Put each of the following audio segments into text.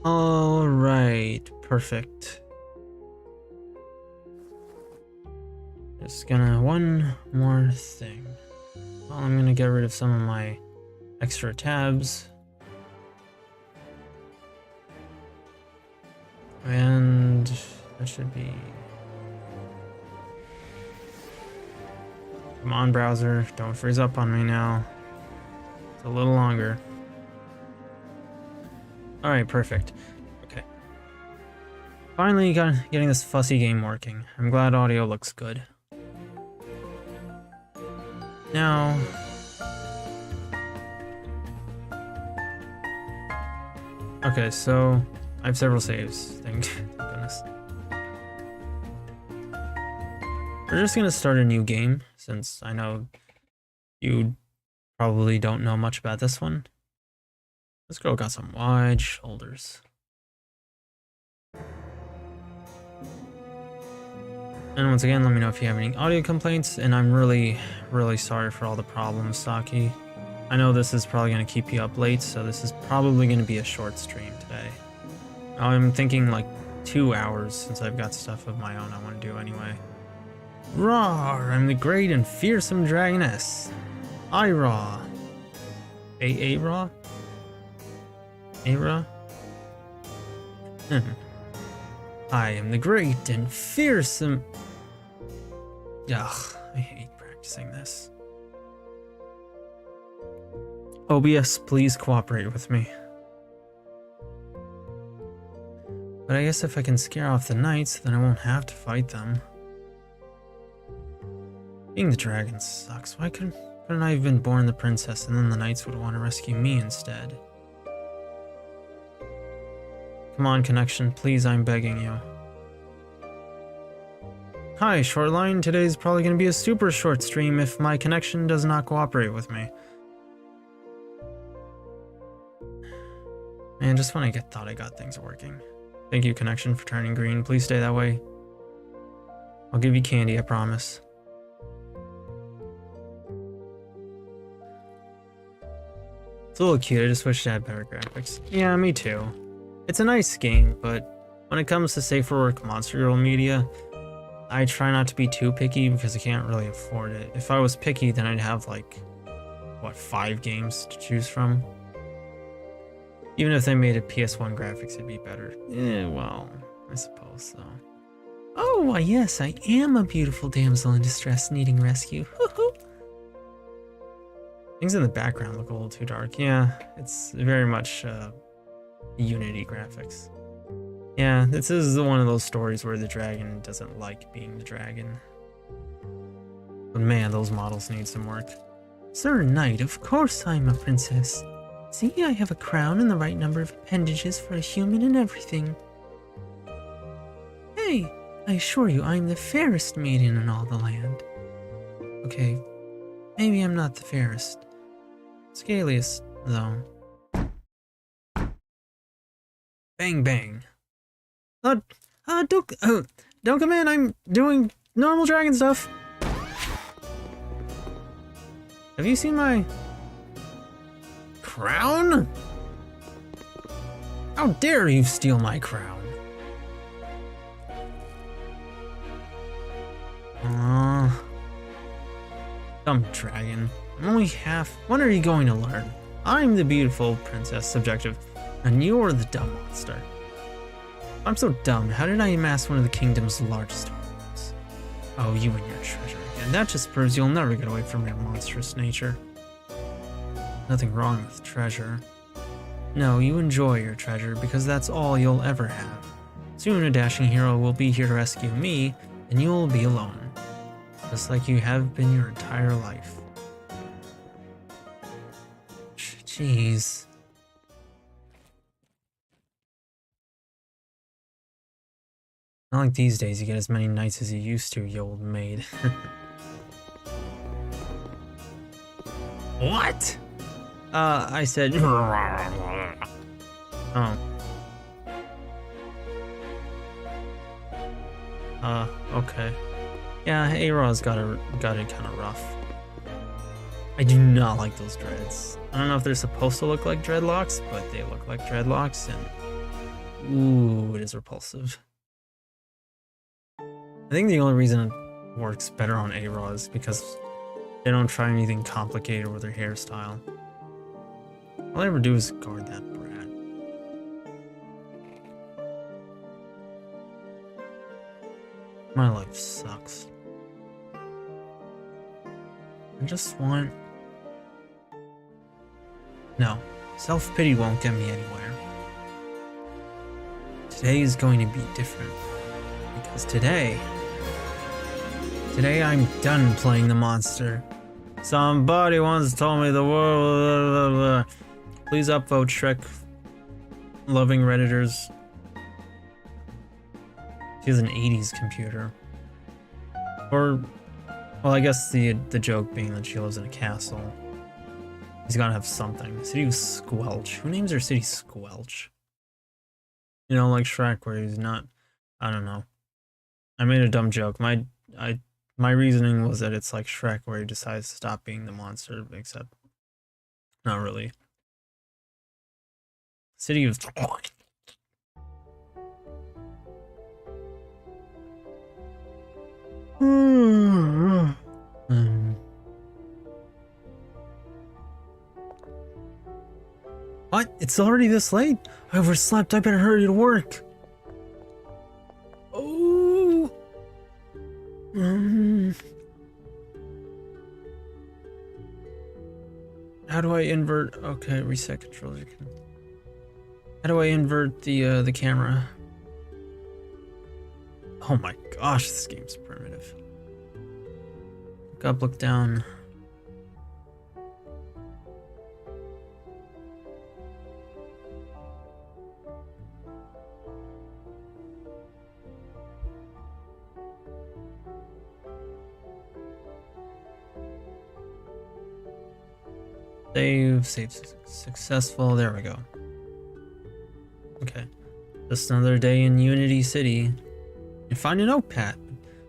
All right, perfect. Just gonna one more thing. Well, I'm gonna get rid of some of my extra tabs. And that should be... Come on, browser, don't freeze up on me now. It's a little longer. Alright, perfect. Okay. Finally getting this fussy game working. I'm glad audio looks good. Now... Okay, so I have several saves, thank goodness. We're just gonna start a new game, since I know you probably don't know much about this one. This girl got some wide shoulders. And once again, let me know if you have any audio complaints, and I'm really sorry for all the problems, Saki. I know this is probably going to keep you up late, so this is probably going to be a short stream today. I'm thinking like 2 hours, since I've got stuff of my own I want to do anyway. Rawr, I'm the great and fearsome dragoness. I-Raw. A-Raw? A-Raw? I am the great and fearsome... Ugh, I hate practicing this. OBS, please cooperate with me. But I guess if I can scare off the knights, then I won't have to fight them. Being the dragon sucks. Why couldn't I have been born the princess and then the knights would want to rescue me instead? Come on, connection, please, I'm begging you. Hi, Shortline. Today's probably going to be a super short stream if my connection does not cooperate with me. Man, just when I thought I got things working. Thank you, connection, for turning green. Please stay that way. I'll give you candy, I promise. It's a little cute, I just wish it had better graphics. Yeah, me too. It's a nice game, but when it comes to safe for work monster girl media, I try not to be too picky because I can't really afford it. If I was picky, then I'd have like, what, 5 games to choose from? Even if they made a PS1 graphics, it'd be better. Yeah, well, I suppose so. Oh, why yes, I am a beautiful damsel in distress needing rescue. Things in the background look a little too dark. Yeah, it's very much Yu-nee graphics. Yeah, this is one of those stories where the dragon doesn't like being the dragon. But man, those models need some work. Sir Knight, of course I'm a princess. See, I have a crown and the right number of appendages for a human and everything. Hey, I assure you I'm the fairest maiden in all the land. Okay, maybe I'm not the fairest. Scaliest, though. Bang bang. Don't come in, I'm doing normal dragon stuff. Have you seen my crown? How dare you steal my crown? Dumb dragon. I'm only half. When are you going to learn? I'm the beautiful princess subjective, and you're the dumb monster. I'm so dumb. How did I amass one of the kingdom's largest homes? Oh, you and your treasure again. That just proves you'll never get away from your monstrous nature. Nothing wrong with treasure. No, you enjoy your treasure because that's all you'll ever have. Soon a dashing hero will be here to rescue me, and you'll be alone. Just like you have been your entire life. Jeez. Not like these days you get as many knights as you used to, you old maid. What? I said... Oh. Okay. Yeah, A-Raw's got it kind of rough. I do not like those dreads. I don't know if they're supposed to look like dreadlocks, but they look like dreadlocks, and Ooh, it is repulsive. I think the only reason it works better on A-Raw is because they don't try anything complicated with their hairstyle. All I ever do is guard that brat. My life sucks. I just want... No, self-pity won't get me anywhere. Today is going to be different. Because today I'm done playing the monster. Somebody once told me the world... Please upvote Shrek loving Redditors. She has an 80s computer. Or, well, I guess the joke being that she lives in a castle. He's gotta have something. City of Squelch. Who names their city Squelch? You know, like Shrek, where he's not... I don't know. I made a dumb joke. My reasoning was that it's like Shrek, where he decides to stop being the monster, except... Not really. City of... What? It's already this late? I overslept. I better hurry to work. Oh. How do I invert? Okay, reset controller. How do I invert the camera? Oh my gosh, this game's primitive. Look up, look down. Save successful. There we go. Okay. Just another day in Unity City. You find a notepad.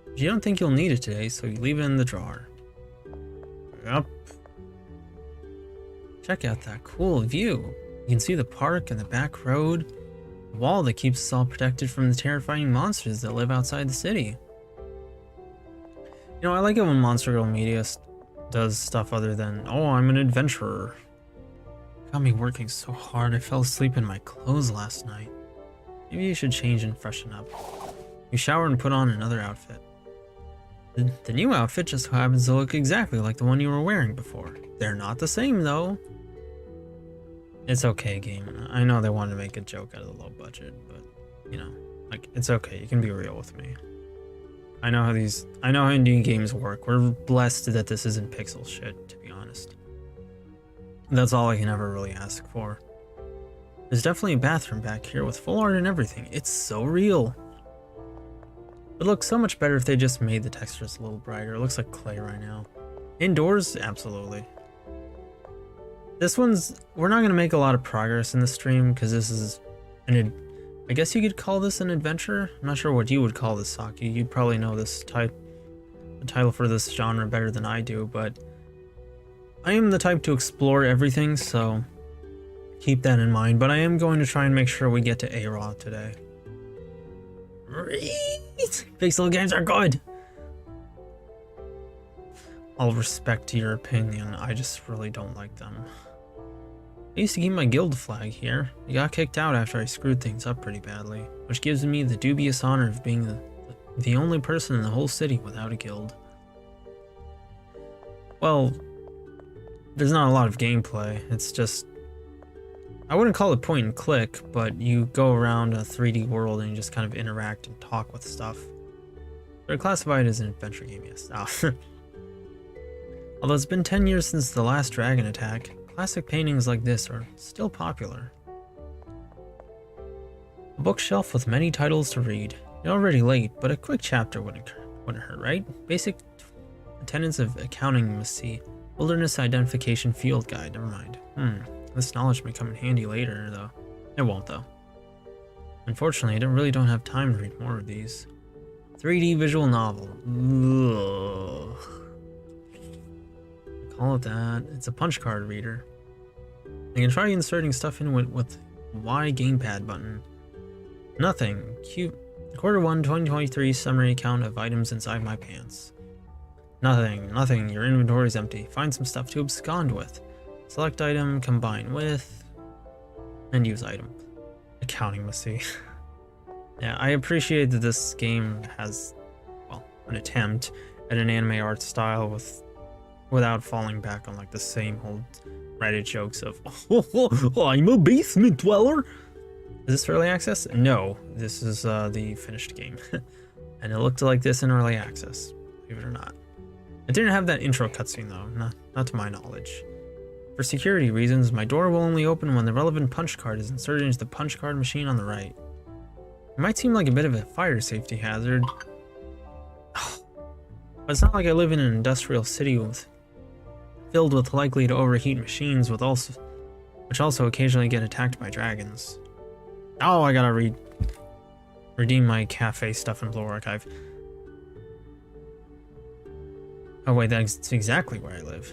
But you don't think you'll need it today, so you leave it in the drawer. Yup. Check out that cool view. You can see the park and the back road. The wall that keeps us all protected from the terrifying monsters that live outside the city. You know, I like it when Monster Girl Media does stuff other than, oh, I'm an adventurer. Got me working so hard I fell asleep in my clothes last night. Maybe you should change and freshen up. You shower and put on another outfit. The new outfit just so happens to look exactly like the one you were wearing before. They're not the same though. It's okay, game. I know they wanted to make a joke out of the low budget, but you know, like, it's okay. You can be real with me. I know how indie games work. We're blessed that this isn't pixel shit, to be honest. That's all I can ever really ask for. There's definitely a bathroom back here with full art and everything. It's so real. It looks so much better if they just made the textures a little brighter. It looks like clay right now. Indoors, absolutely. This one's... We're not going to make a lot of progress in the stream because this is I guess you could call this an adventure. I'm not sure what you would call this, Saki. You'd probably know this the title for this genre better than I do, but I am the type to explore everything, so keep that in mind. But I am going to try and make sure we get to A-Raw today. Pixel games are good! All respect to your opinion, I just really don't like them. I used to keep my guild flag here. I got kicked out after I screwed things up pretty badly, which gives me the dubious honor of being the only person in the whole city without a guild. Well, there's not a lot of gameplay. It's just... I wouldn't call it point and click, but you go around a 3D world and you just kind of interact and talk with stuff. They're classified as an adventure game, yes. Although it's been 10 years since the last dragon attack, classic paintings like this are still popular. A bookshelf with many titles to read. You're already late, but a quick chapter wouldn't hurt, right? Basic tenets of accounting must see. Wilderness Identification Field Guide, never mind. This knowledge may come in handy later, though. It won't, though. Unfortunately, I really don't have time to read more of these. 3D visual novel. Ugh. Call it that. It's a punch card reader. I can try inserting stuff in with Y gamepad button. Nothing. Cute. Q1 2023 summary count of items inside my pants. Nothing. Your inventory is empty. Find some stuff to abscond with. Select item, combine with, and use item. Accounting must see. Yeah, I appreciate that this game has, well, an attempt at an anime art style without falling back on like the same old Reddit jokes of, oh, I'm a basement dweller. Is this early access? No, this is the finished game. And it looked like this in early access, believe it or not. It didn't have that intro cutscene though, not to my knowledge. For security reasons, my door will only open when the relevant punch card is inserted into the punch card machine on the right. It might seem like a bit of a fire safety hazard. But it's not like I live in an industrial city filled with likely to overheat machines which also occasionally get attacked by dragons. Oh, I gotta redeem my cafe stuff in Blue Archive. Oh wait, that's exactly where I live.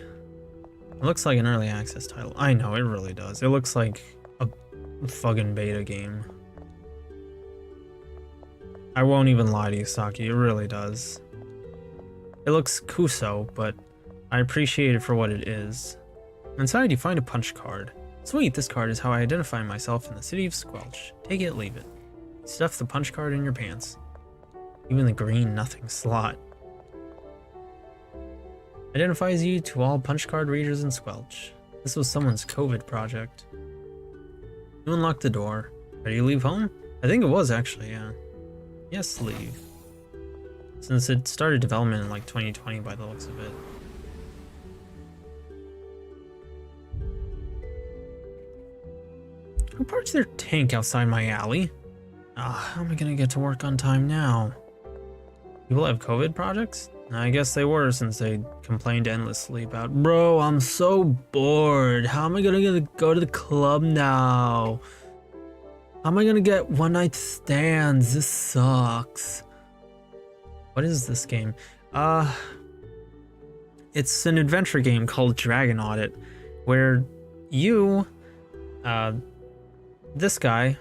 It looks like an early access title. I know, it really does. It looks like a fucking beta game. I won't even lie to you, Saki, it really does. It looks Kuso, but I appreciate it for what it is. Inside, you find a punch card. Sweet, this card is how I identify myself in the city of Squelch. Take it, leave it. Stuff the punch card in your pants. Even the green nothing slot identifies you to all punch card readers in Squelch. This was someone's COVID project. You unlock the door. Ready to leave home? I think it was actually, yeah. Yes, leave. Since it started development in like 2020 by the looks of it. Who parks their tank outside my alley? How am I gonna get to work on time now? People have COVID projects? I guess they were, since they complained endlessly about, bro, I'm so bored. How am I gonna go to the club now? How am I gonna get one night stands? This sucks. What is this game? It's an adventure game called Dragon Audit, where you, this guy,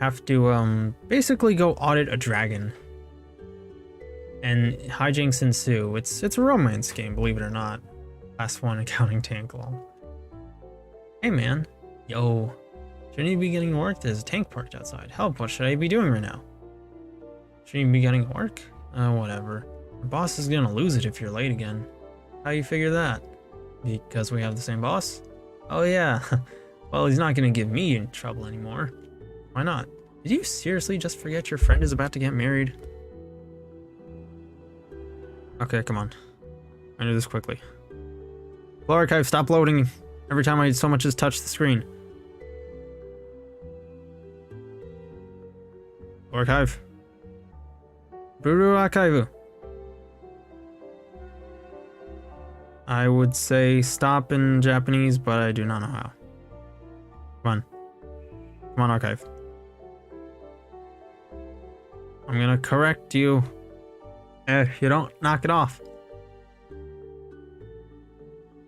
have to basically go audit a dragon. And hijinks ensue. It's a romance game, believe it or not. Last one, accounting tank lol. Hey man. Yo. Shouldn't you be getting to work? There's a tank parked outside. Help, what should I be doing right now? Shouldn't you be getting to work? Whatever. Your boss is gonna lose it if you're late again. How you figure that? Because we have the same boss? Oh yeah. Well, he's not gonna give me in trouble anymore. Why not? Did you seriously just forget your friend is about to get married? Okay, come on. I do this quickly. Blue Archive, stop loading every time I so much as touch the screen. Blue Archive. Blue Archive. I would say stop in Japanese, but I do not know how. Come on. Come on, Archive. I'm gonna correct you. If you don't knock it off.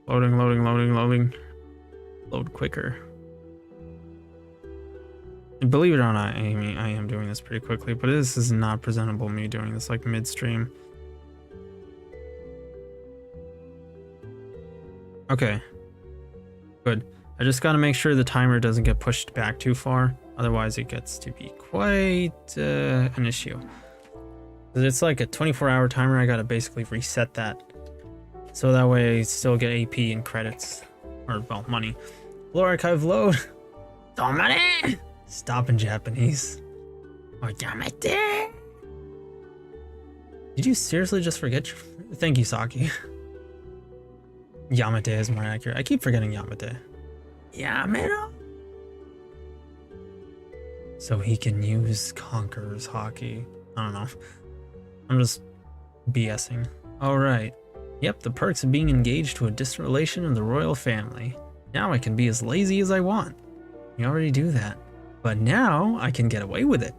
Loading. Load quicker. And believe it or not, Amy, I am doing this pretty quickly, but this is not presentable, me doing this like midstream. Okay. Good. I just gotta make sure the timer doesn't get pushed back too far. Otherwise it gets to be quite an issue. It's like a 24-hour timer. I gotta basically reset that, so that way I still get AP and credits, or well, money. Blue Archive load. Money. Stop in Japanese. Or Yamete. Did you seriously just forget your? Thank you, Saki. Yamete is more accurate. I keep forgetting Yamete. Yamero. So he can use Conqueror's Hockey. I don't know. I'm just BSing. Alright. Yep, the perks of being engaged to a distant relation of the royal family. Now I can be as lazy as I want. You already do that. But now I can get away with it.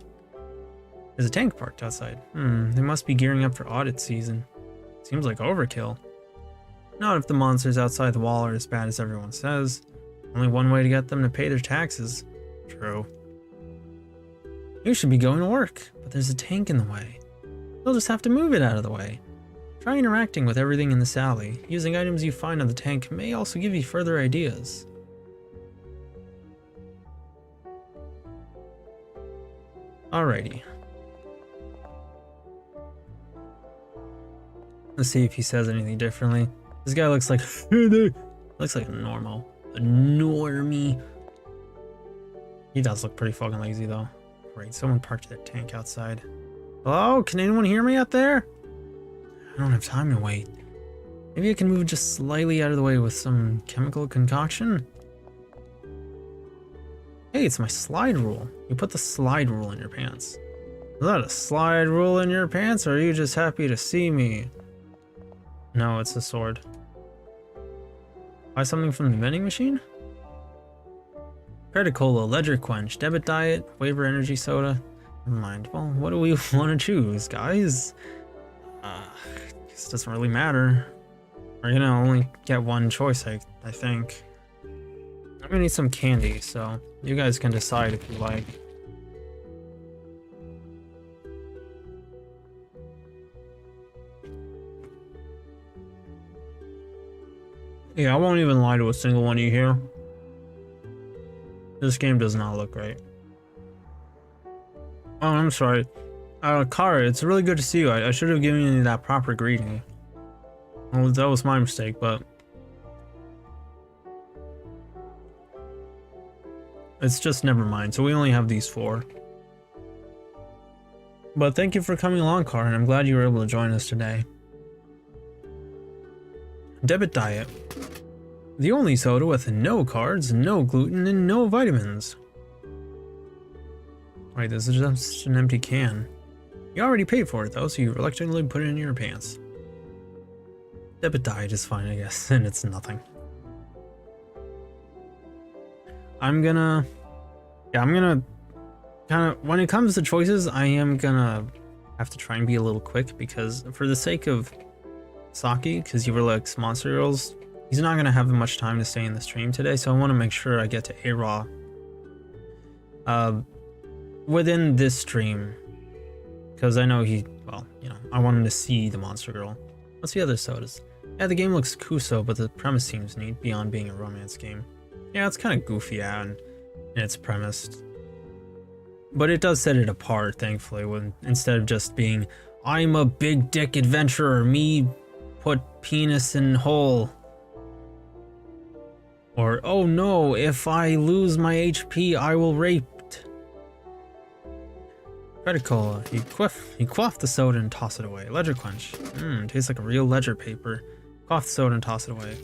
There's a tank parked outside. They must be gearing up for audit season. Seems like overkill. Not if the monsters outside the wall are as bad as everyone says. Only one way to get them to pay their taxes. True. You should be going to work, but there's a tank in the way. You'll just have to move it out of the way. Try interacting with everything in this alley. Using items you find on the tank may also give you further ideas. Alrighty. Let's see if he says anything differently. This guy looks like looks like a normie. He does look pretty fucking lazy though. Great, someone parked their tank outside. Hello, can anyone hear me out there? I don't have time to wait. Maybe I can move just slightly out of the way with some chemical concoction? Hey, it's my slide rule. You put the slide rule in your pants. Is that a slide rule in your pants, or are you just happy to see me? No, it's a sword. Buy something from the vending machine? Credit Cola, Ledger Quench, Debit Diet, Waiver Energy Soda. Never mind. Well, what do we want to choose, guys? This doesn't really matter. We're gonna only get one choice, I think. I'm gonna need some candy, so you guys can decide if you like. Yeah, I won't even lie to a single one of you here. This game does not look great. Oh, I'm sorry. Kara, it's really good to see you. I should have given you that proper greeting. Well, that was my mistake, but... it's just never mind, so we only have these 4. But thank you for coming along, Kara, and I'm glad you were able to join us today. Debit Diet. The only soda with no carbs, no gluten, and no vitamins. Wait, this is just an empty can. You already paid for it though, so you reluctantly put it in your pants. Debit Diet is fine, I guess, and it's nothing. I'm gonna kind of, when it comes to choices, I am gonna have to try and be a little quick, because for the sake of Saki, because you were like Monster Girls, he's not gonna have much time to stay in the stream today, so I want to make sure I get to A-Raw within this stream, because I know he, well, you know, I want him to see the Monster Girl. What's the other sodas? Yeah, the game looks Kuso, but the premise seems neat beyond being a romance game. Yeah, it's kind of goofy, yeah, and its premise, but it does set it apart, thankfully, when instead of just being, I'm a big dick adventurer, me put penis in hole. Or, oh no, if I lose my HP, I will raped. Credit Cola, you quaff the soda and toss it away. Ledger Quench, tastes like a real ledger paper. Quaff the soda and toss it away.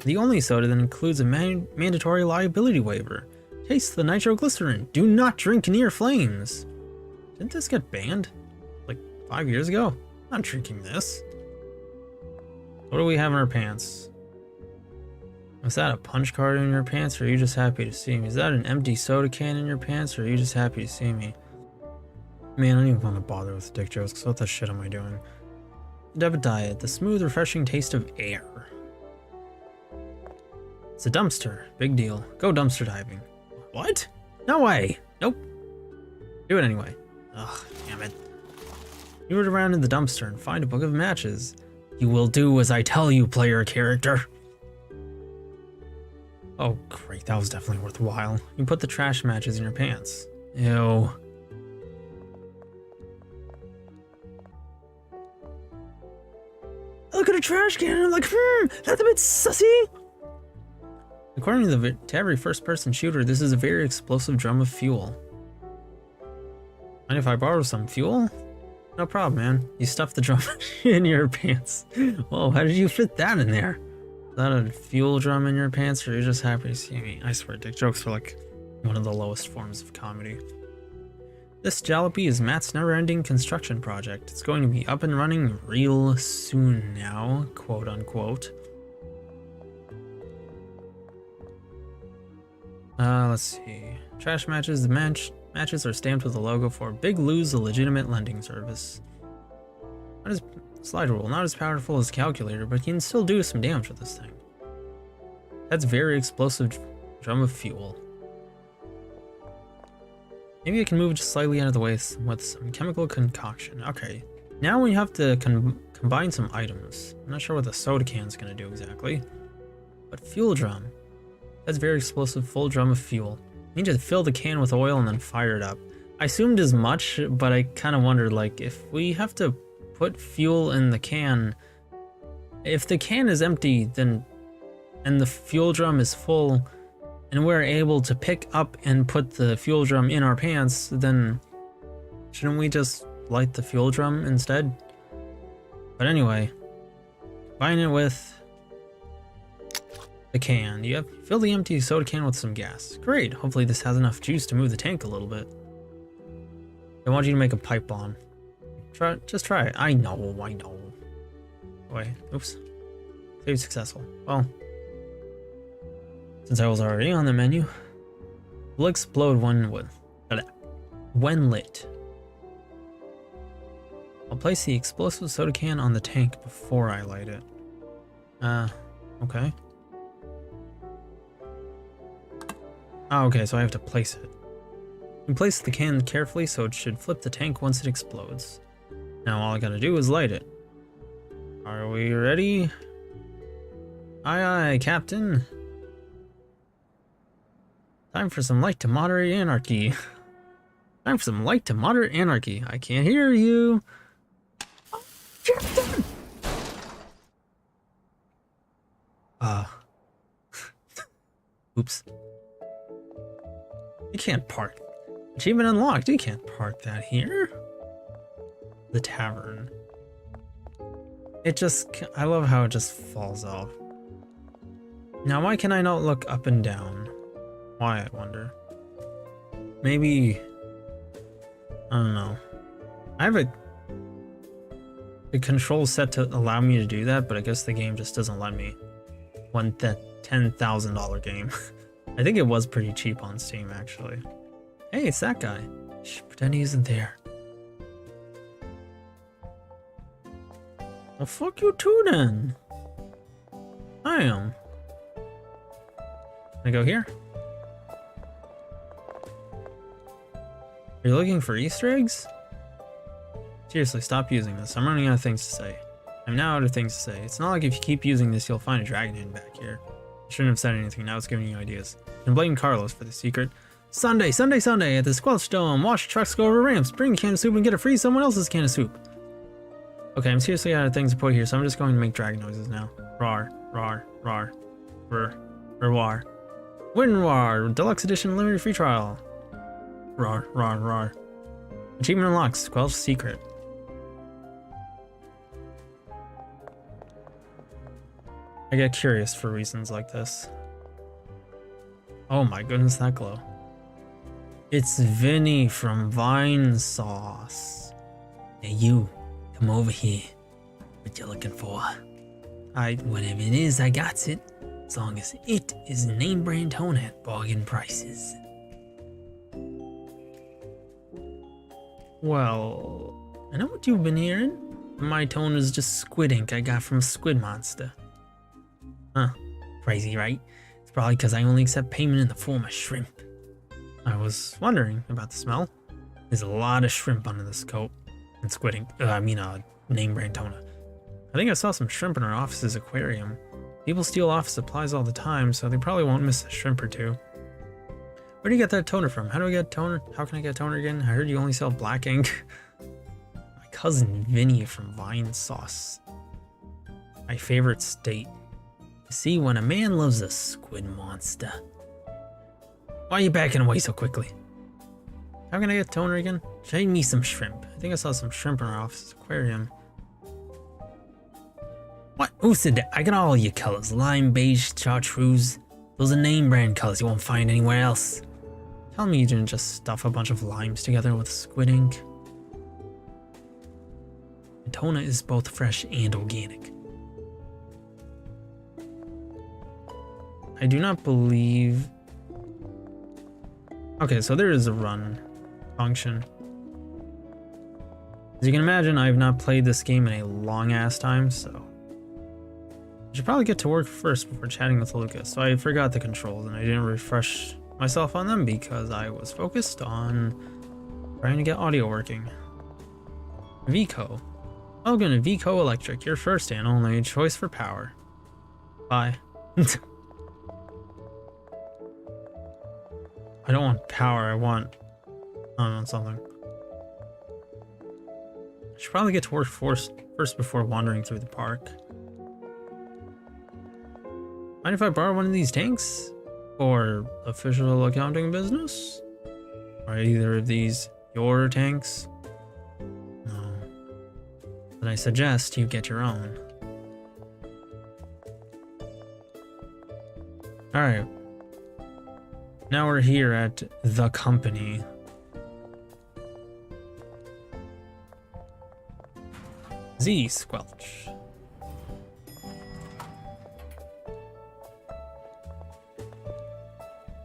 The only soda that includes a mandatory liability waiver. Taste the nitroglycerin. Do not drink near flames. Didn't this get banned? Like 5 years ago? I'm not drinking this. What do we have in our pants? Was that a punch card in your pants, or are you just happy to see me? Is that an empty soda can in your pants, or are you just happy to see me? Man, I don't even want to bother with dick jokes, because what the shit am I doing? Debit Diet, the smooth, refreshing taste of air. It's a dumpster. Big deal. Go dumpster diving. What? No way. Nope. Do it anyway. Ugh, damn it. You root around in the dumpster and find a book of matches. You will do as I tell you, player character. Oh, great. That was definitely worthwhile. You put the trash matches in your pants. Ew. Look at a trash can and I'm like, that's a bit sussy. According to every first-person shooter, this is a very explosive drum of fuel. Mind if I borrow some fuel? No problem, man. You stuff the drum in your pants. Whoa, how did you fit that in there? Is that a fuel drum in your pants, or are you just happy to see me? I swear, dick jokes are like one of the lowest forms of comedy. This jalopy is Matt's never-ending construction project. It's going to be up and running real soon now, quote unquote. Let's see. Trash matches. The matches are stamped with a logo for Big Lou's, a legitimate lending service. Not as slide rule, not as powerful as calculator, but you can still do some damage with this thing. That's very explosive drum of fuel. Maybe I can move just slightly out of the way with some chemical concoction. Okay, now we have to combine some items. I'm not sure what the soda can is going to do exactly. But fuel drum. That's very explosive, full drum of fuel. You need to fill the can with oil and then fire it up. I assumed as much, but I kind of wondered, like, if we have to put fuel in the can, if the can is empty, then, and the fuel drum is full, and we're able to pick up and put the fuel drum in our pants, then shouldn't we just light the fuel drum instead? But anyway, combine it with the can. You have fill the empty soda can with some gas. Great. Hopefully this has enough juice to move the tank a little bit. I want you to make a pipe bomb. Just try it. I know. Wait. Oops. Save successful. Well, since I was already on the menu, will explode when lit. I'll place the explosive soda can on the tank before I light it. Okay. Oh, okay, so I have to place it. You place the can carefully so it should flip the tank once it explodes. Now all I gotta do is light it. Are we ready? Aye aye, Captain. Time for some light to moderate anarchy. Time for some light to moderate anarchy. I can't hear you. Oh, Captain! Oops. You can't park. Achievement unlocked. You can't park that here. The tavern. I love how it just falls off. Now, why can I not look up and down? Why, I wonder. Maybe, I don't know. I have a control set to allow me to do that, but I guess the game just doesn't let me. That $10,000 game. I think it was pretty cheap on Steam, actually. Hey, it's that guy. Shh, pretend he isn't there. Well, fuck you too, then. I am. Can I go here? Are you looking for Easter eggs? Seriously, stop using this. I'm running out of things to say. I'm now out of things to say. It's not like if you keep using this, you'll find a dragon hidden back here. I shouldn't have said anything. Now it's giving you ideas. You can blame Carlos for the secret. Sunday at the Squelch Dome. Watch trucks go over ramps. Bring a can of soup and get a free someone else's can of soup. Okay, I'm seriously out of things to put here, so I'm just going to make dragon noises now. Rar, rar, rar, war. Winwar, Deluxe Edition Limited Free Trial. Rar, rar, rar. Achievement unlocked. Squelch secret. I get curious for reasons like this. Oh my goodness, that glow. It's Vinny from Vine Sauce. Hey you, come over here. What you looking for? Whatever it is, I got it. As long as it is name brand toner at bargain prices. Well, I know what you've been hearing. My toner is just squid ink I got from Squid Monster. Huh, crazy, right? It's probably because I only accept payment in the form of shrimp. I was wondering about the smell. There's a lot of shrimp under this coat. And squid ink, name brand toner. I think I saw some shrimp in our office's aquarium. People steal office supplies all the time, so they probably won't miss a shrimp or two. Where do you get that toner from? How do I get toner? How can I get toner again? I heard you only sell black ink. My cousin Vinny from Vine Sauce. My favorite state. See, when a man loves a squid monster. Why are you backing away so quickly? How can I get toner again? Trade me some shrimp. I think I saw some shrimp in our office's aquarium. What? Who said that? I got all your colors. Lime, beige, chartreuse. Those are name brand colors you won't find anywhere else. Tell me you didn't just stuff a bunch of limes together with squid ink. The toner is both fresh and organic. I do not believe... Okay, so there is a run function. As you can imagine, I have not played this game in a long-ass time, so... I should probably get to work first before chatting with Lucas. So I forgot the controls, and I didn't refresh myself on them because I was focused on Trying to get audio working. Vico. Welcome to Vico Electric, your first and only choice for power. Bye. I don't want power, I want something. I should probably get to work first before wandering through the park. Mind if I borrow one of these tanks? For official accounting business? Are either of these your tanks? No. But I suggest you get your own. Alright. Now we're here at the company. Z Squelch.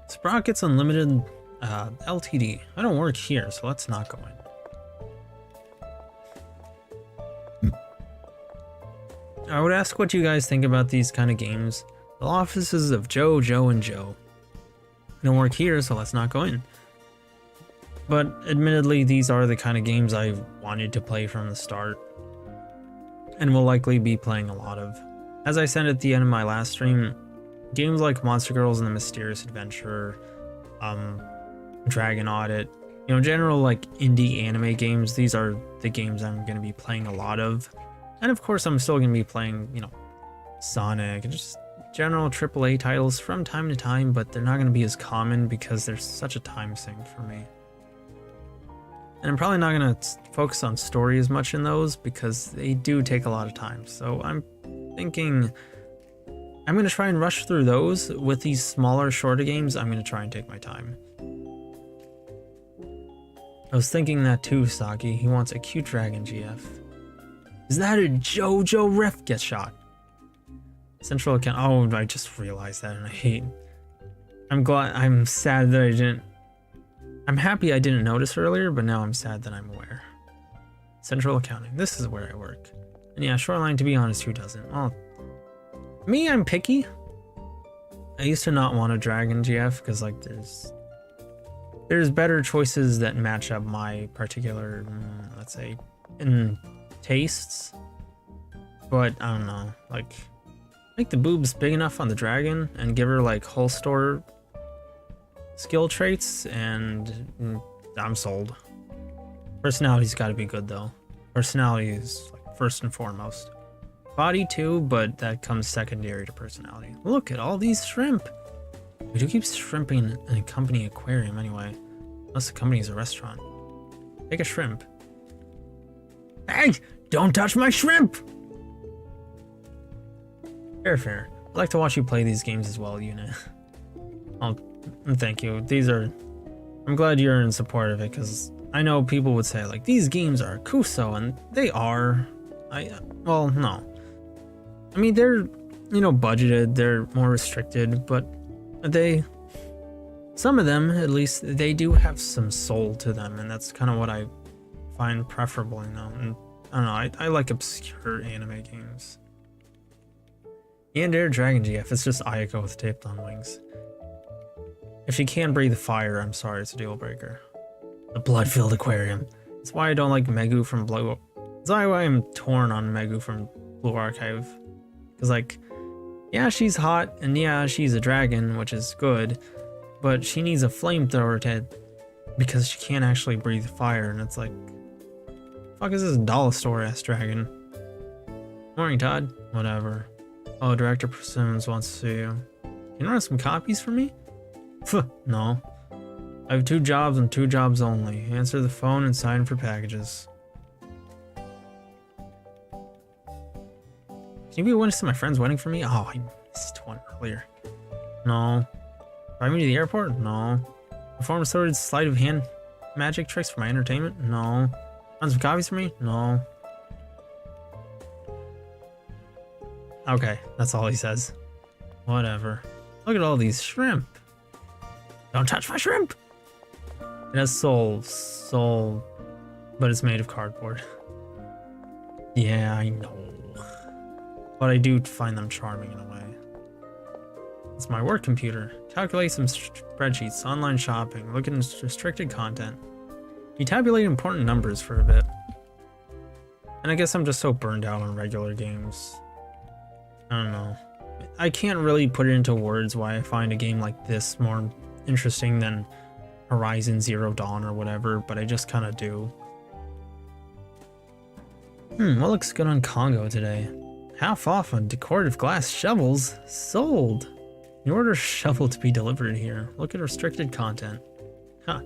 Sprockets Unlimited LTD. I don't work here, so let's not go in. I would ask what you guys think about these kind of games. The offices of Joe, and Joe. I don't work here, so let's not go in. But admittedly, these are the kind of games I wanted to play from the start, and will likely be playing a lot of. As I said at the end of my last stream, games like Monster Girls and the Mysterious Adventure, Dragon Audit, you know, general like indie anime games, these are the games I'm going to be playing a lot of. And of course, I'm still going to be playing, you know, Sonic and just general AAA titles from time to time, but they're not going to be as common because there's such a time sink for me. And I'm probably not going to focus on story as much in those because they do take a lot of time. So I'm thinking I'm going to try and rush through those. With these smaller, shorter games, I'm going to try and take my time. I was thinking that too, Saki. He wants a cute dragon GF. Is that a JoJo ref gets shot? Central account. Oh, I just realized that and I hate. I'm sad that I didn't. I'm happy I didn't notice earlier, but now I'm sad that I'm aware. Central accounting. This is where I work. And yeah, Shoreline, to be honest, who doesn't? Well, me, I'm picky. I used to not want a dragon GF because like there's better choices that match up my particular, let's say, in tastes. But I don't know, like make the boobs big enough on the dragon and give her like whole store skill traits and I'm sold. Personality's got to be good though. Personality is like first and foremost. Body too, but that comes secondary to personality. Look at all these shrimp. We do keep shrimping in a company aquarium anyway. Unless the company is a restaurant. Take a shrimp. Hey! Don't touch my shrimp! Fair. I'd like to watch you play these games as well, Yu-nee. Oh, thank you. I'm glad you're in support of it, because I know people would say, like, these games are Kuso, and they are. Well, no. I mean, they're, you know, budgeted, they're more restricted, but some of them, at least, they do have some soul to them, and that's kind of what I find preferable in them. And I don't know, I like obscure anime games. And Air Dragon GF, it's just Ayako with taped on wings. If she can't breathe fire, I'm sorry, it's a deal breaker. The blood-filled aquarium. That's why I don't like Megu from Blue. That's why I'm torn on Megu from Blue Archive. Because, like, yeah, she's hot, and yeah, she's a dragon, which is good, but she needs a flamethrower because she can't actually breathe fire, and it's like, fuck is this dollar store ass dragon? Morning, Todd. Whatever. Oh, Director Simmons wants to see you. Can you run some copies for me? No. I have 2 jobs and 2 jobs only. Answer the phone and sign for packages. Can you be a witness to my friend's wedding for me? Oh, I missed one earlier. No. Drive me to the airport? No. Perform assorted sleight of hand magic tricks for my entertainment? No. Run some copies for me? No. Okay, that's all he says. Whatever. Look at all these shrimp. Don't touch my shrimp! It has soul, but it's made of cardboard. Yeah, I know. But I do find them charming in a way. It's my work computer. Calculate some spreadsheets, online shopping, look at restricted content. You tabulate important numbers for a bit. And I guess I'm just so burned out on regular games. I don't know. I can't really put it into words why I find a game like this more interesting than Horizon Zero Dawn or whatever, but I just kind of do. What looks good on Congo today? Half off on decorative glass shovels. Sold. You order a shovel to be delivered here. Look at restricted content. Huh.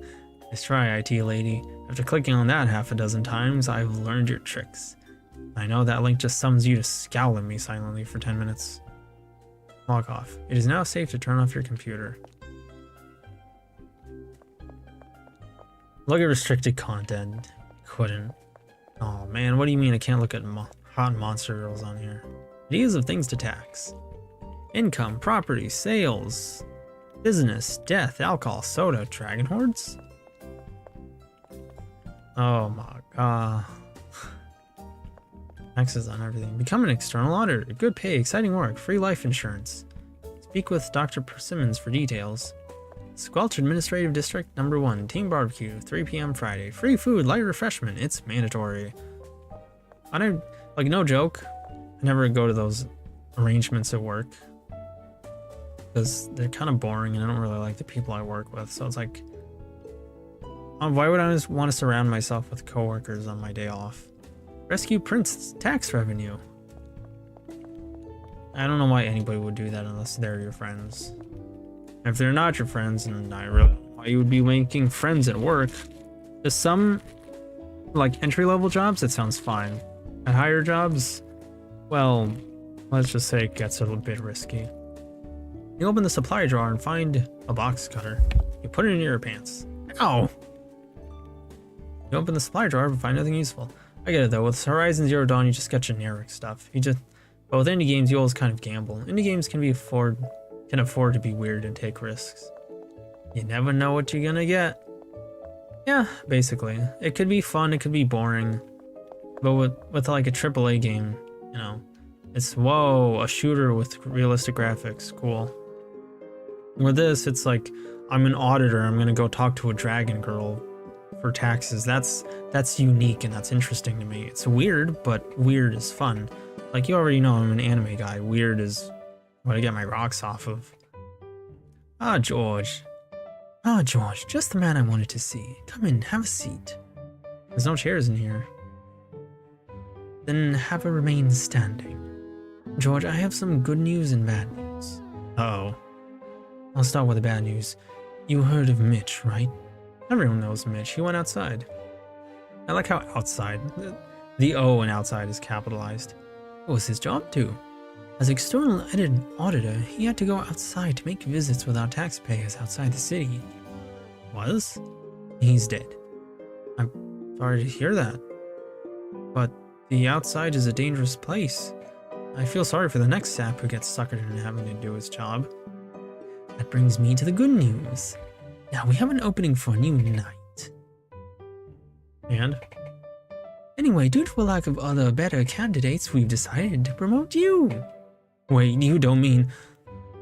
Nice try, IT lady. After clicking on that half a dozen times, I've learned your tricks. I know that link just summons you to scowl at me silently for 10 minutes. Log off. It is now safe to turn off your computer. Look at restricted content. Couldn't. Oh man, what do you mean I can't look at hot monster girls on here? Ideas of things to tax. Income, property, sales, business, death, alcohol, soda, dragon hordes? Oh my god. Taxes on everything. Become an external auditor. Good pay, exciting work, free life insurance. Speak with Dr. Persimmons for details. Squelch Administrative District Number 1, Team Barbecue, 3 p.m. Friday. Free food, light refreshment, it's mandatory. I don't, like, no joke, I never go to those arrangements at work. Because they're kind of boring and I don't really like the people I work with, so it's like, why would I just want to surround myself with coworkers on my day off? Rescue Prince tax revenue. I don't know why anybody would do that unless they're your friends. If they're not your friends, and I really don't know why you would be making friends at work. There's some, like, entry-level jobs, that sounds fine. At higher jobs, well, let's just say it gets a little bit risky. You open the supply drawer and find a box cutter. You put it in your pants. Ow! You open the supply drawer but find nothing useful. I get it though, with Horizon Zero Dawn you just get generic stuff. But with indie games you always kind of gamble. Indie games can afford to be weird and take risks. You never know what you're gonna get. Yeah, basically. It could be fun, it could be boring. But with like a AAA game, you know, it's, whoa, a shooter with realistic graphics, cool. With this, it's like, I'm an auditor, I'm gonna go talk to a dragon girl for taxes. That's unique and that's interesting to me. It's weird, but weird is fun. Like, you already know I'm an anime guy. Weird is what I get my rocks off of. Ah, George. Ah, George, just the man I wanted to see. Come in, have a seat. There's no chairs in here. Then have a remain standing. George, I have some good news and bad news. Uh-oh. I'll start with the bad news. You heard of Mitch, right? Everyone knows Mitch. He went outside. I like how outside, the O in outside is capitalized. What was his job too? As external auditor, he had to go outside to make visits with our taxpayers outside the city. Was? He's dead. I'm sorry to hear that. But the outside is a dangerous place. I feel sorry for the next sap who gets suckered into having to do his job. That brings me to the good news. Now we have an opening for a new knight. And? Anyway, due to a lack of other better candidates, we've decided to promote you. Wait, you don't mean...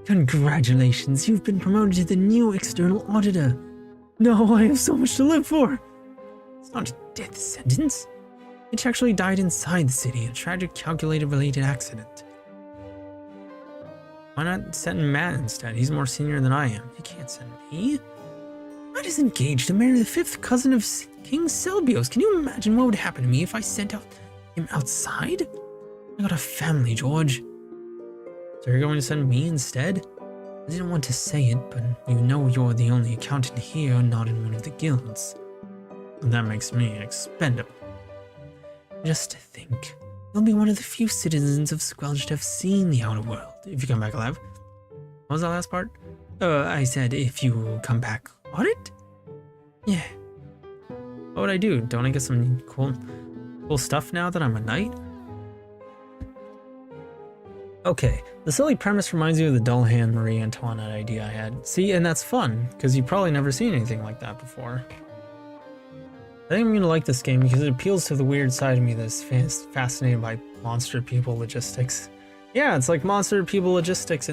Congratulations, you've been promoted to the new external auditor. No, I have so much to live for. It's not a death sentence. Mitch actually died inside the city in a tragic calculator-related accident. Why not send Matt instead? He's more senior than I am. You can't send me. Matt is engaged to marry the 5th cousin of King Selbios. Can you imagine what would happen to me if I sent him outside? I got a family, George. So you're going to send me instead? I didn't want to say it, but you know you're the only accountant here not in one of the guilds. And that makes me expendable. Just to think, you'll be one of the few citizens of Squelch to have seen the outer world, if you come back alive. What was that last part? I said if you come back. Audit? Yeah. What would I do? Don't I get some cool stuff now that I'm a knight? Okay, the silly premise reminds you of the dull-hand Marie Antoinette idea I had. See, and that's fun, because you've probably never seen anything like that before. I think I'm going to like this game because it appeals to the weird side of me that's fascinated by monster people logistics. Yeah, it's like monster people logistics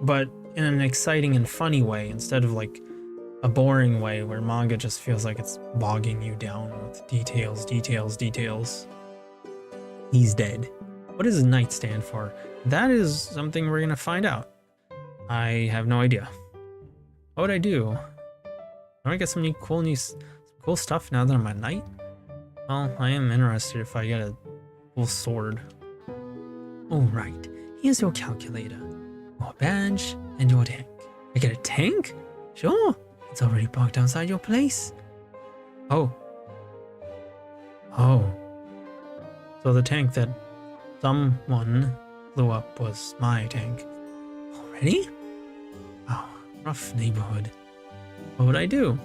but in an exciting and funny way, instead of like a boring way where manga just feels like it's bogging you down with details, details, details. He's dead. What does Knight stand for? That is something we're gonna find out. I have no idea. What would I do? Can I get some some cool stuff now that I'm a knight? Well, I am interested if I get a cool sword. Alright, here's your calculator, your badge, and your tank. I get a tank? Sure, it's already parked outside your place. Oh. Oh. So the tank that someone blew up was my tank. Already? Wow, rough neighborhood. What would I do?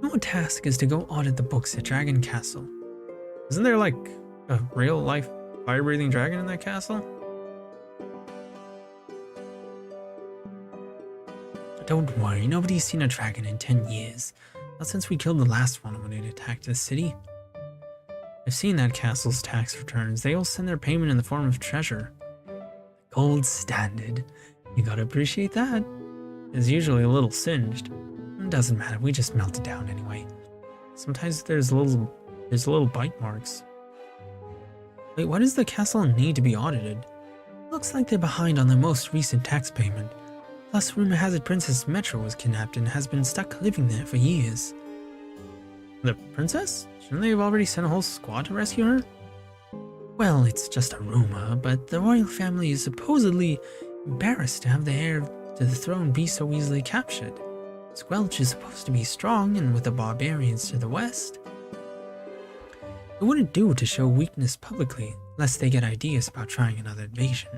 Your task is to go audit the books at Dragon Castle. Isn't there like a real life fire-breathing dragon in that castle? Don't worry, nobody's seen a dragon in 10 years. Not since we killed the last one when it attacked the city. I've seen that castle's tax returns. They all send their payment in the form of treasure. Gold standard. You gotta appreciate that. It's usually a little singed. It doesn't matter, we just melt it down anyway. Sometimes there's little bite marks. Wait, why does the castle need to be audited? Looks like they're behind on their most recent tax payment. Plus, rumor has it Princess Metro was kidnapped and has been stuck living there for years. The princess? Shouldn't they have already sent a whole squad to rescue her? Well, it's just a rumor, but the royal family is supposedly embarrassed to have the heir to the throne be so easily captured. Squelch is supposed to be strong, and with the barbarians to the west, it wouldn't do to show weakness publicly, lest they get ideas about trying another invasion.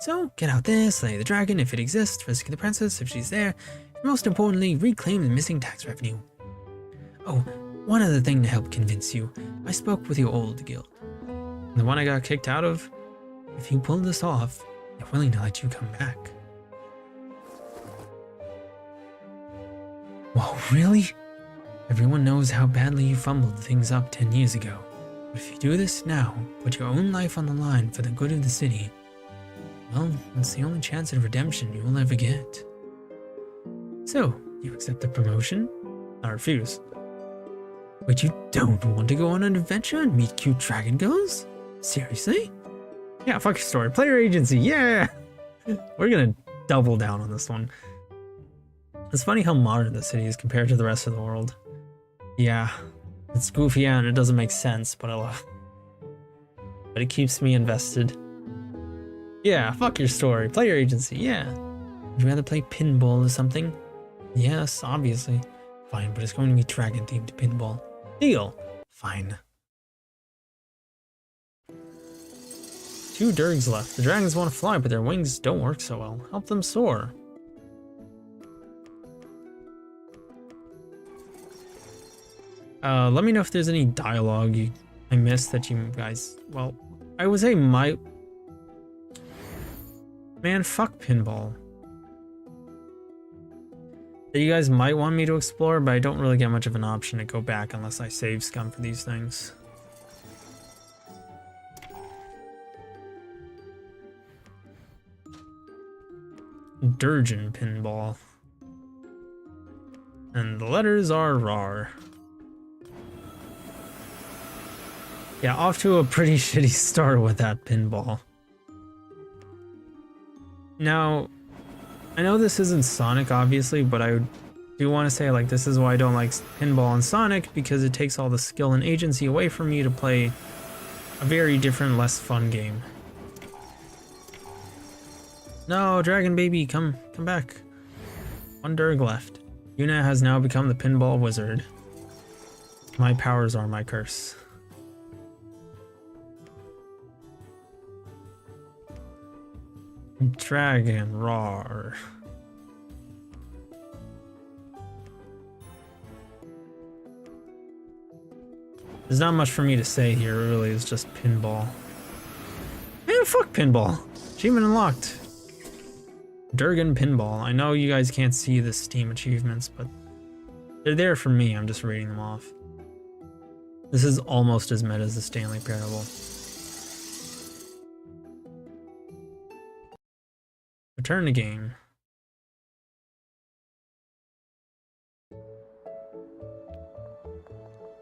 So, get out there, slay the dragon if it exists, rescue the princess if she's there, and most importantly, reclaim the missing tax revenue. Oh, one other thing to help convince you. I spoke with your old guild. The one I got kicked out of? If you pull this off, they're willing to let you come back. Whoa, really? Everyone knows how badly you fumbled things up 10 years ago. But if you do this now, put your own life on the line for the good of the city, well, it's the only chance at redemption you will ever get. So, you accept the promotion? I refuse. But you don't want to go on an adventure and meet cute dragon girls? Seriously? Yeah, fuck your story. Player agency, yeah! We're gonna double down on this one. It's funny how modern the city is compared to the rest of the world. Yeah, it's goofy and it doesn't make sense, but it keeps me invested. Yeah, fuck your story. Player agency, yeah. Would you rather play pinball or something? Yes, obviously. Fine, but it's going to be dragon-themed pinball. Deal. Fine. 2 Durgs left. The dragons want to fly, but their wings don't work so well. Help them soar. Let me know if there's any dialogue I missed that you guys... Well, I would say my... Man, fuck pinball. That you guys might want me to explore, but I don't really get much of an option to go back unless I save scum for these things. Durgan pinball. And the letters are RAR. Yeah, off to a pretty shitty start with that pinball. Now, I know this isn't Sonic, obviously, but I do want to say, like, this is why I don't like pinball and Sonic, because it takes all the skill and agency away from you to play a very different, less fun game. No, Dragon Baby, come back. 1 Durg left. Yu-nee has now become the pinball wizard. My powers are my curse. Dragon roar. There's not much for me to say here, really. It's just pinball. Man, fuck pinball. Achievement unlocked. Durgan pinball. I know you guys can't see the Steam achievements, but they're there for me. I'm just reading them off. This is almost as meta as the Stanley Parable. Return to game.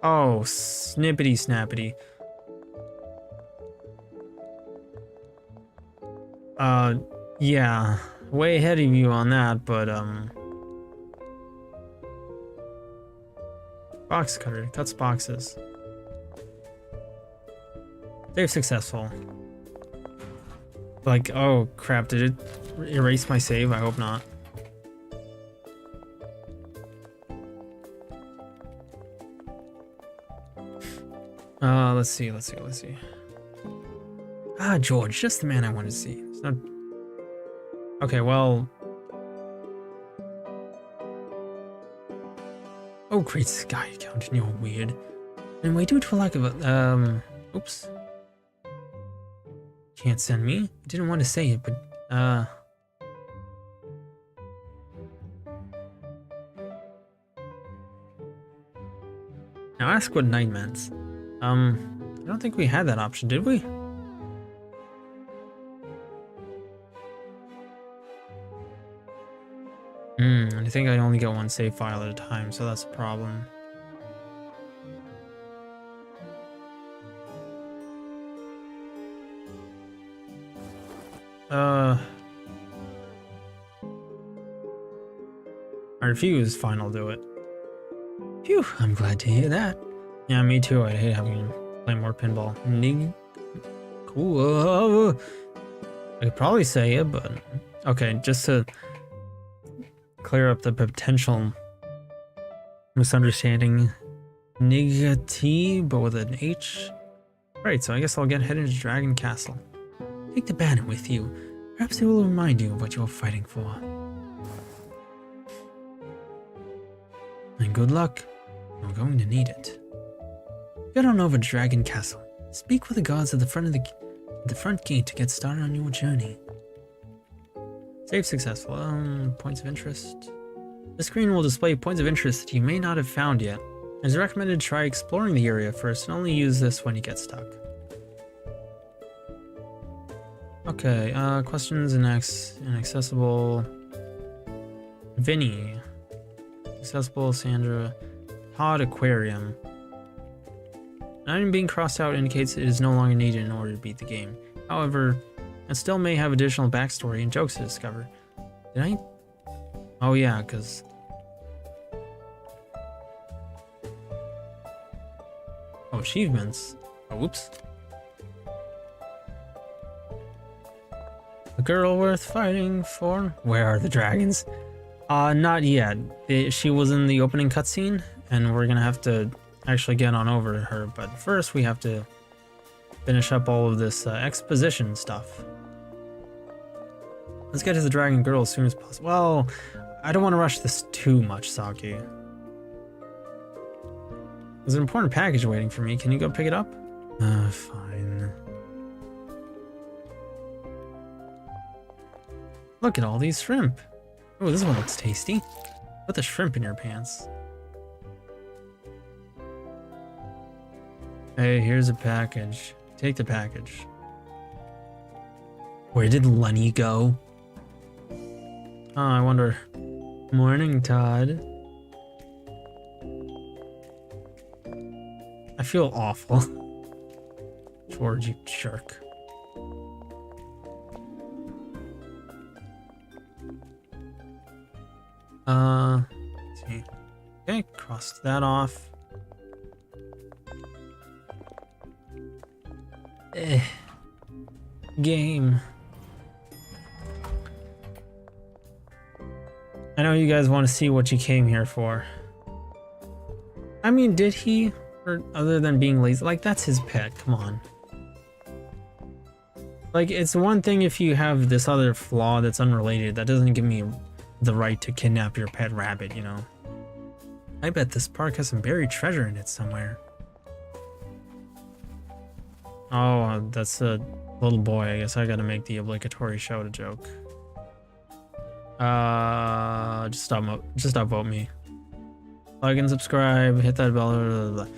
Oh, snippity snappity. Yeah, way ahead of you on that, but, box cutter, cuts boxes. They're successful. Like, oh crap, did it erase my save? I hope not. Let's see. Ah, George, just the man I wanted to see. It's not... Okay, well... Oh, great sky, Accountant, you're weird. Anyway, due to a lack of a, oops. Can't send me? I didn't want to say it, but, Now ask what night meant. I don't think we had that option, did we? I think I only get one save file at a time, so that's a problem. I refuse, fine, I'll do it. Phew, I'm glad to hear that. Yeah, me too, I'd hate having to play more pinball. Cool. I could probably say it, but... Okay, just to clear up the potential misunderstanding. Nigati, but with an H. Right, so I guess I'll get headed to Dragon Castle. Take the banner with you. Perhaps it will remind you of what you're fighting for. And good luck. We're going to need it. Get on over to Dragon Castle. Speak with the guards at the front gate to get started on your journey. Save successful. Points of interest. The screen will display points of interest that you may not have found yet. It is recommended to try exploring the area first and only use this when you get stuck. Okay, questions inaccessible. Vinny. Accessible, Sandra. Todd Aquarium. An item being crossed out indicates it is no longer needed in order to beat the game. However, it still may have additional backstory and jokes to discover. Did I? Oh yeah, because... Oh, achievements. Oh, whoops. A girl worth fighting for? Where are the dragons? Not yet. She was in the opening cutscene, and we're gonna have to actually get on over to her, but first we have to finish up all of this exposition stuff. Let's get to the dragon girl as soon as possible. Well, I don't want to rush this too much, Saki. There's an important package waiting for me. Can you go pick it up? Fine. Look at all these shrimp. Oh, this one looks tasty. Put the shrimp in your pants. Hey, here's a package. Take the package. Where did Lenny go? Oh, I wonder. Morning, Todd. I feel awful. George, you jerk. Let's see. Okay, crossed that off. Game. I know you guys want to see what you came here for. I mean, did he? Or other than being lazy? Like, that's his pet, come on. Like, it's one thing if you have this other flaw that's unrelated. That doesn't give me the right to kidnap your pet rabbit, you know? I bet this park has some buried treasure in it somewhere. Oh, that's a little boy. I guess I gotta make the obligatory shout joke. Just stop vote me. Like and subscribe, hit that bell.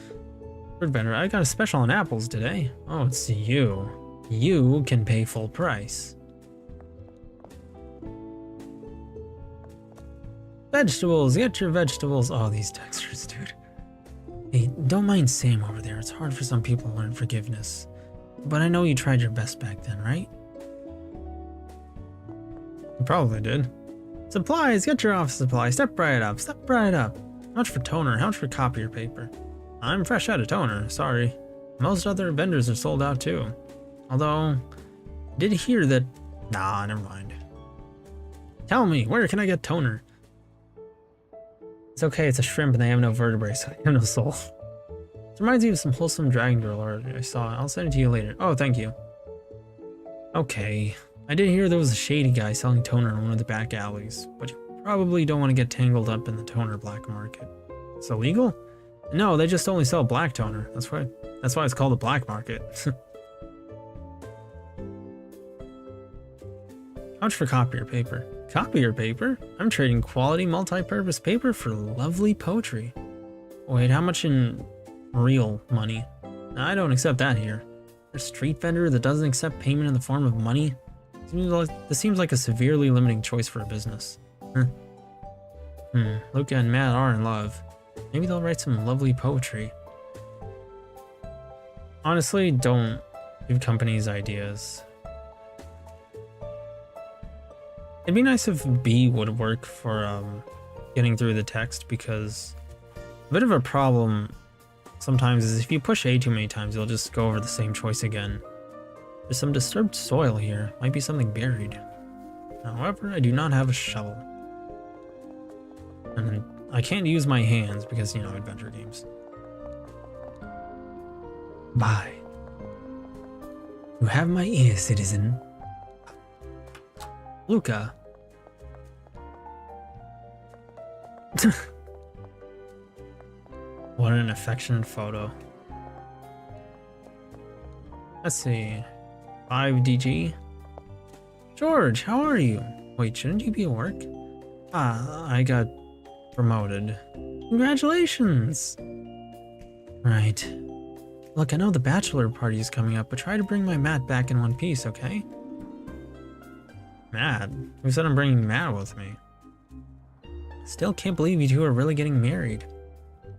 Bird Bender, I got a special on apples today. Oh, it's you. You can pay full price. Vegetables, get your vegetables. Oh, these textures, dude. Hey, don't mind Sam over there. It's hard for some people to learn forgiveness. But I know you tried your best back then, right? You probably did. Supplies, get your office supplies. Step right up, step right up. How much for toner? How much for copier paper? I'm fresh out of toner, sorry. Most other vendors are sold out too. Although, I did hear that... Nah, never mind. Tell me, where can I get toner? It's okay, it's a shrimp and they have no vertebrae, so I have no soul. It reminds me of some wholesome dragon girl art I saw. I'll send it to you later. Oh, thank you. Okay. I did hear there was a shady guy selling toner in one of the back alleys, but you probably don't want to get tangled up in the toner black market. It's illegal? No, they just only sell black toner. That's why it's called the black market. How much for copier paper? Copier paper? I'm trading quality multi-purpose paper for lovely poetry. Wait, how much in real money? I don't accept that here. A street vendor that doesn't accept payment in the form of money? This seems like a severely limiting choice for a business. Luca and Matt are in love. Maybe they'll write some lovely poetry. Honestly, don't give companies ideas. It'd be nice if B would work for getting through the text, because a bit of a problem sometimes is if you push A too many times, you'll just go over the same choice again. There's some disturbed soil here. Might be something buried. However, I do not have a shovel. And I can't use my hands because, you know, adventure games. Bye. You have my ear, citizen. Luca. What an affectionate photo. Let's see. 5DG. George, how are you? Wait, shouldn't you be at work? I got promoted. Congratulations! Right. Look, I know the bachelor party is coming up, but try to bring my Matt back in one piece, okay? Matt? Who said I'm bringing Matt with me? Still can't believe you two are really getting married.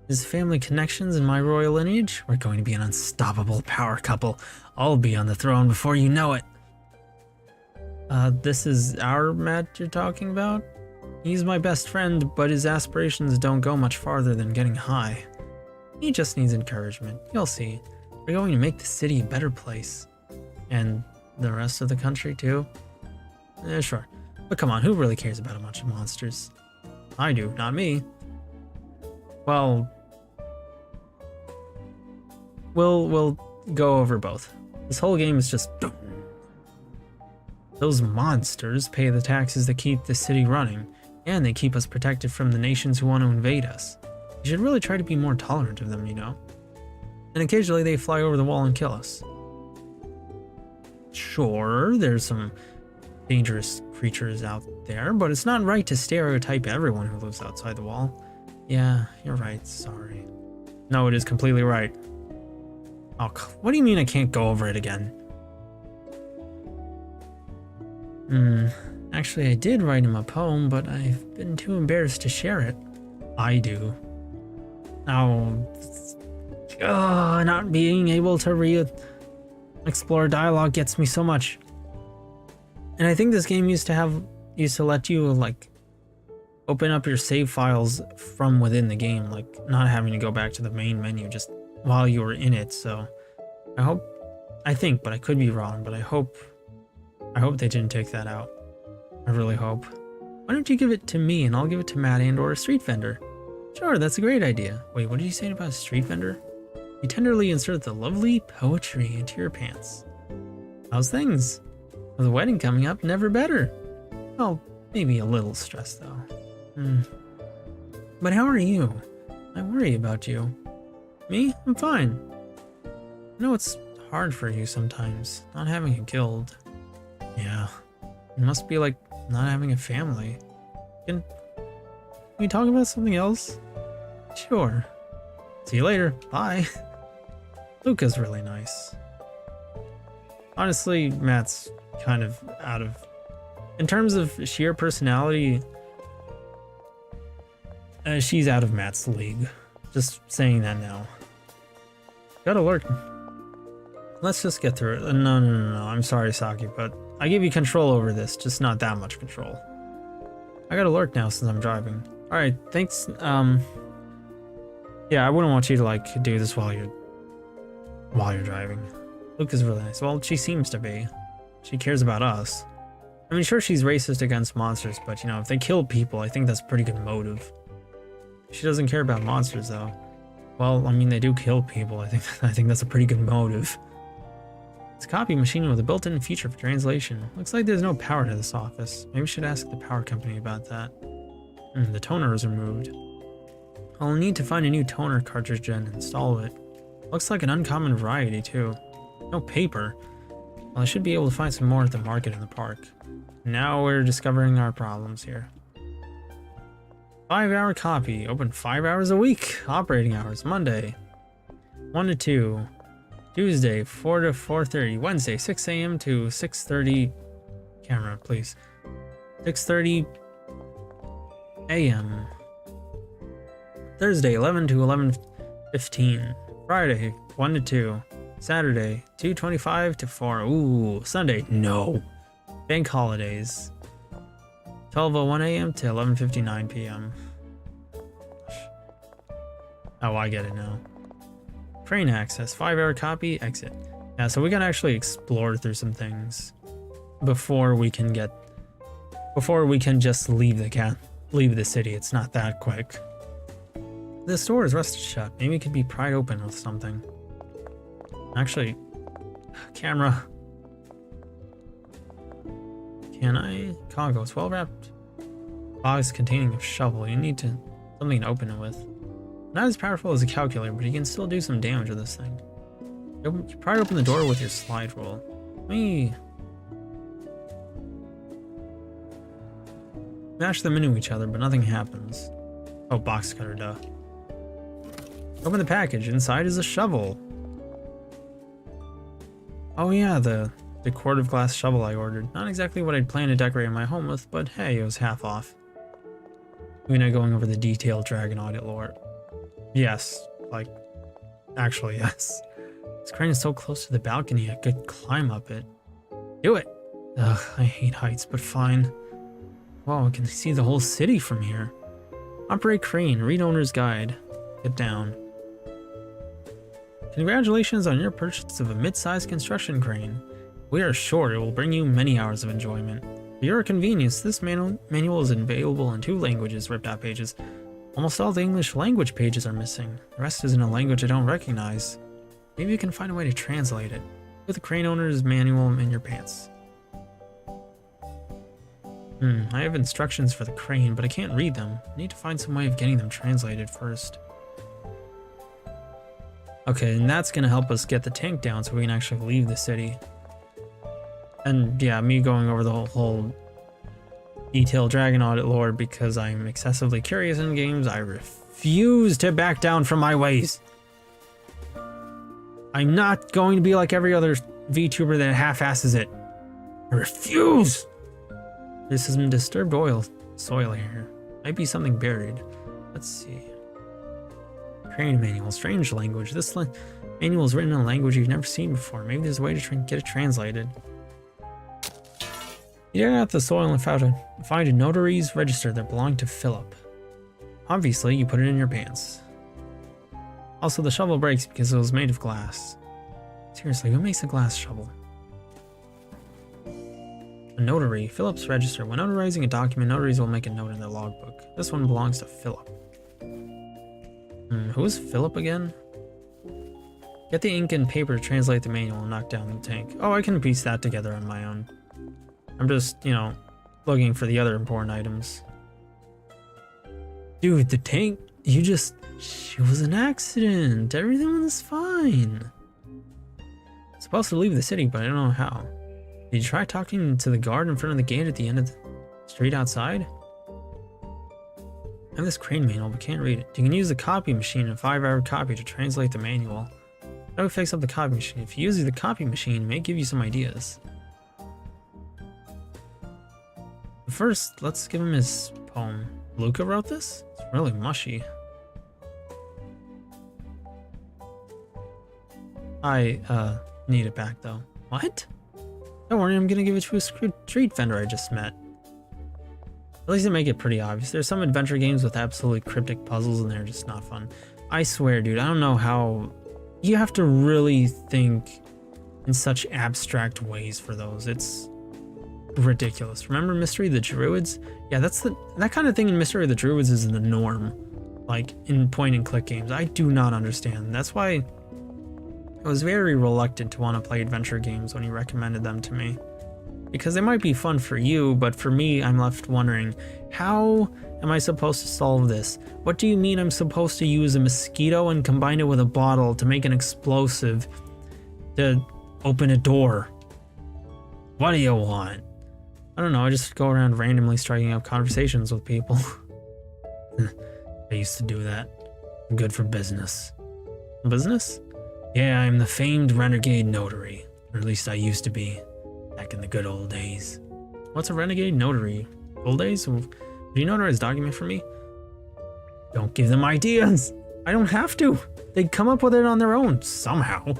His family connections and my royal lineage? We're going to be an unstoppable power couple. I'll be on the throne before you know it. This is our Matt you're talking about? He's my best friend, but his aspirations don't go much farther than getting high. He just needs encouragement. You'll see. We're going to make the city a better place. And the rest of the country too? Sure. But come on, who really cares about a bunch of monsters? I do, not me. Well, we'll go over both. This whole game is just... Those monsters pay the taxes that keep the city running, and they keep us protected from the nations who want to invade us. You should really try to be more tolerant of them, you know? And occasionally they fly over the wall and kill us. Sure, there's some dangerous creatures out there, but it's not right to stereotype everyone who lives outside the wall. Yeah, you're right, sorry. No, it is completely right. Oh, what do you mean I can't go over it again? Actually I did write him a poem, but I've been too embarrassed to share it. I do. Oh, not being able to explore dialogue gets me so much. And I think this game used to let you like open up your save files from within the game, like not having to go back to the main menu just while you were in it. So I think, but I could be wrong, but I hope they didn't take that out. I really hope. Why don't you give it to me and I'll give it to Matt and or a street vendor? Sure, that's a great idea. Wait, what did you say about a street vendor? You tenderly insert the lovely poetry into your pants. How's things? With the wedding coming up, never better. Well, maybe a little stressed though. But how are you? I worry about you. Me? I'm fine. I know it's hard for you sometimes, not having a guild. Yeah, it must be like not having a family. Can we talk about something else? Sure. See you later. Bye. Luca's really nice. Honestly, Matt's kind of out of... In terms of sheer personality, she's out of Matt's league. Just saying that now. Got alert. Let's just get through it. No. I'm sorry, Saki, but I give you control over this, just not that much control. I got alert now since I'm driving. Alright, thanks. Yeah, I wouldn't want you to like do this while you're driving. Luke is really nice. Well, she seems to be. She cares about us. I mean, sure, she's racist against monsters, but you know, if they kill people, I think that's a pretty good motive. She doesn't care about monsters, though. Well, I mean, they do kill people. I think that's a pretty good motive. It's a copy machine with a built-in feature for translation. Looks like there's no power to this office. Maybe we should ask the power company about that. The toner is removed. I'll need to find a new toner cartridge and install it. Looks like an uncommon variety, too. No paper. Well, I should be able to find some more at the market in the park. Now we're discovering our problems here. 5-hour copy. Open 5 hours a week. Operating hours. Monday, 1 to 2. Tuesday, 4 to 4:30. Wednesday, 6 a.m. to 6:30. Camera, please. 6:30 a.m. Thursday, 11 to 11:15. Friday, 1 to 2. Saturday, 2:25 to 4. Ooh, Sunday, no. Bank holidays, 12:01 a.m. to 11:59 p.m. Oh, I get it now. Crane access, 5-hour copy, exit. Yeah, so we can actually explore through some things before we can just leave the city. It's not that quick. The store is rusted shut. Maybe it could be pried open with something. Actually, camera. Can I? Cargo. It's well wrapped. Box containing a shovel. You need something to open it with. Not as powerful as a calculator, but you can still do some damage with this thing. You pry open the door with your slide rule. Mash them into each other, but nothing happens. Oh, box cutter, duh. Open the package. Inside is a shovel. Oh yeah, the quart of glass shovel I ordered. Not exactly what I'd planned to decorate my home with, but hey, it was half off. We're not going over the detailed Dragon Audit lore. Yes, like, actually yes. This crane is so close to the balcony I could climb up it. Do it! Ugh, I hate heights, but fine. Wow, I can see the whole city from here. Operate crane, read owner's guide. Get down. Congratulations on your purchase of a mid-sized construction crane. We are sure it will bring you many hours of enjoyment. For your convenience, this manual is available in 2 languages, ripped out pages. Almost all the English language pages are missing. The rest is in a language I don't recognize. Maybe you can find a way to translate it. Put the crane owner's manual in your pants. I have instructions for the crane, but I can't read them. I need to find some way of getting them translated first. Okay, and that's gonna help us get the tank down so we can actually leave the city. And yeah, me going over the whole detailed Dragon Audit lore because I'm excessively curious in games. I refuse to back down from my ways. I'm not going to be like every other VTuber that half-asses it. I refuse! This is some disturbed soil here. Might be something buried. Let's see. Crane manual, strange language. This manual is written in a language you've never seen before. Maybe there's a way to get it translated. You dug out the soil and find a notary's register that belonged to Philip. Obviously, you put it in your pants. Also, the shovel breaks because it was made of glass. Seriously, who makes a glass shovel? A notary, Philip's register. When notarizing a document, notaries will make a note in their logbook. This one belongs to Philip. Who is Philip again? Get the ink and paper to translate the manual and knock down the tank. Oh, I can piece that together on my own. I'm just, you know, looking for the other important items. Dude, the tank, she was an accident. Everything was fine. Supposed to leave the city, but I don't know how. Did you try talking to the guard in front of the gate at the end of the street outside? I have this crane manual, but can't read it. You can use the copy machine, a 5-hour copy, to translate the manual. How do we fix up the copy machine? If you use the copy machine, it may give you some ideas. First, let's give him his poem. Luca wrote this? It's really mushy. I need it back though. What? Don't worry, I'm gonna give it to a street vendor I just met. At least they make it pretty obvious. There's some adventure games with absolutely cryptic puzzles and they're just not fun. I swear, dude, I don't know how... You have to really think in such abstract ways for those. It's ridiculous. Remember Mystery of the Druids? Yeah, that kind of thing in Mystery of the Druids is the norm. Like, in point-and-click games. I do not understand. That's why I was very reluctant to want to play adventure games when he recommended them to me. Because they might be fun for you, but for me, I'm left wondering, how am I supposed to solve this? What do you mean I'm supposed to use a mosquito and combine it with a bottle to make an explosive to open a door? What do you want? I don't know, I just go around randomly striking up conversations with people. I used to do that. I'm good for business. Business? Yeah, I'm the famed renegade notary. Or at least I used to be. Back in the good old days. What's a renegade notary? Old days? Do you notarize a document for me? Don't give them ideas! I don't have to! They'd come up with it on their own, somehow.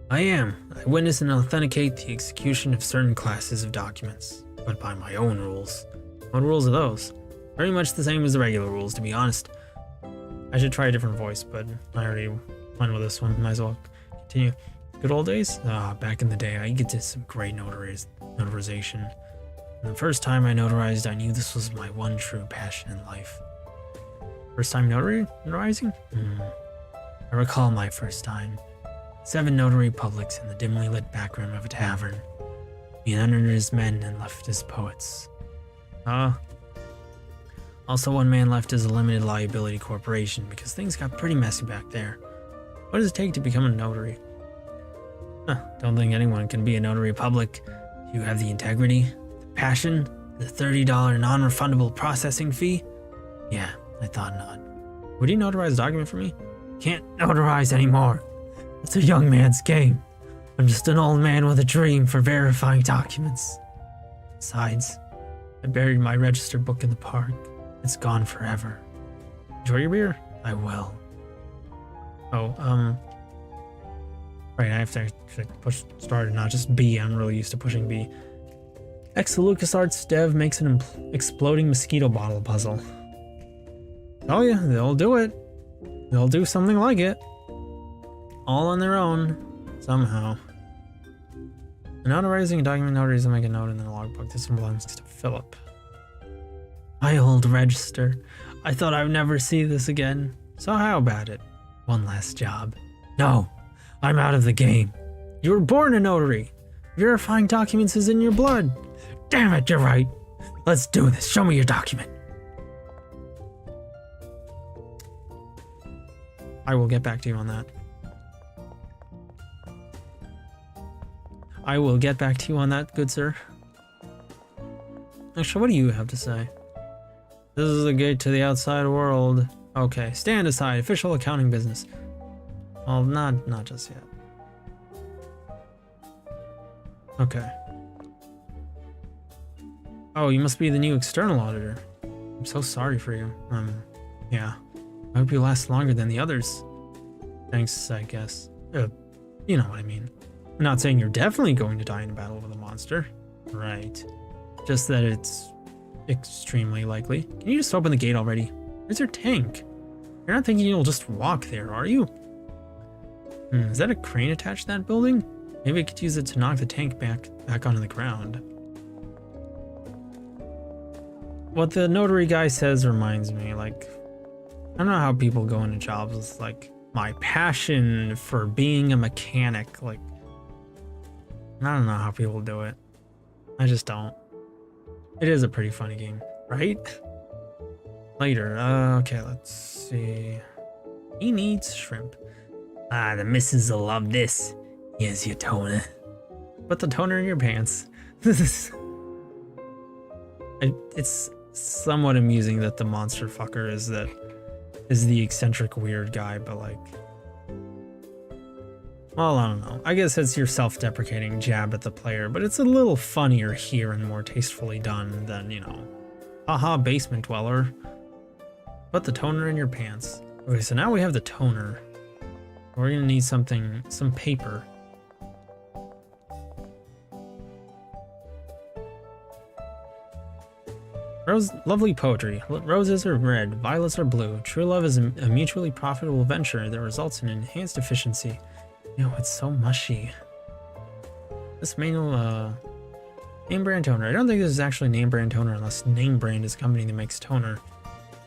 I witness and authenticate the execution of certain classes of documents, but by my own rules. What rules are those? Very much the same as the regular rules, to be honest. I should try a different voice, but I already went with this one. Might as well continue. Good old days? Back in the day, I did some great notarization. And the first time I notarized, I knew this was my one true passion in life. First time notarizing? I recall my first time. 7 notary publics in the dimly lit back room of a tavern. He entered his men and left his poets. Also, one man left as a limited liability corporation because things got pretty messy back there. What does it take to become a notary? Don't think anyone can be a notary public. You have the integrity, the passion, the $30 non-refundable processing fee? Yeah, I thought not. Would you notarize a document for me? Can't notarize anymore. It's a young man's game. I'm just an old man with a dream for verifying documents. Besides, I buried my register book in the park. It's gone forever. Enjoy your beer? I will. Right, I have to push start and not just B. I'm really used to pushing B. LucasArts dev makes an exploding mosquito bottle puzzle. Oh yeah, they'll do it. They'll do something like it. All on their own, somehow. Notarizing a document, notaries will make a note in the logbook. This one belongs to Philip. My old register. I thought I would never see this again. So how about it? One last job. No, I'm out of the game. You were born a notary. Verifying documents is in your blood. Damn it, you're right. Let's do this. Show me your document. I will get back to you on that. I will get back to you on that, good sir. Actually, what do you have to say? This is the gate to the outside world. Okay, stand aside. Official accounting business. Well, not just yet. Okay. Oh, you must be the new external auditor. I'm so sorry for you. Yeah. I hope you last longer than the others. Thanks, I guess. You know what I mean. I'm not saying you're definitely going to die in a battle with a monster. Right. Just that it's extremely likely. Can you just open the gate already? Where's your tank? You're not thinking you'll just walk there, are you? Is that a crane attached to that building? Maybe I could use it to knock the tank back onto the ground. What the notary guy says reminds me, like, I don't know how people go into jobs with, like, my passion for being a mechanic, like, I don't know how people do it. I just don't. It is a pretty funny game, right? Later, okay, let's see. He needs shrimp. The missus will love this. Here's your toner. Put the toner in your pants. It's somewhat amusing that the monster fucker is the eccentric weird guy, but like, well, I don't know. I guess it's your self-deprecating jab at the player, but it's a little funnier here and more tastefully done than, you know, haha, basement dweller. Put the toner in your pants. Okay, so now we have the toner. We're gonna need something, some paper. Lovely poetry. Roses are red, violets are blue. True love is a mutually profitable venture that results in enhanced efficiency. Ew, it's so mushy. This manual, name brand toner. I don't think this is actually name brand toner unless Name Brand is a company that makes toner.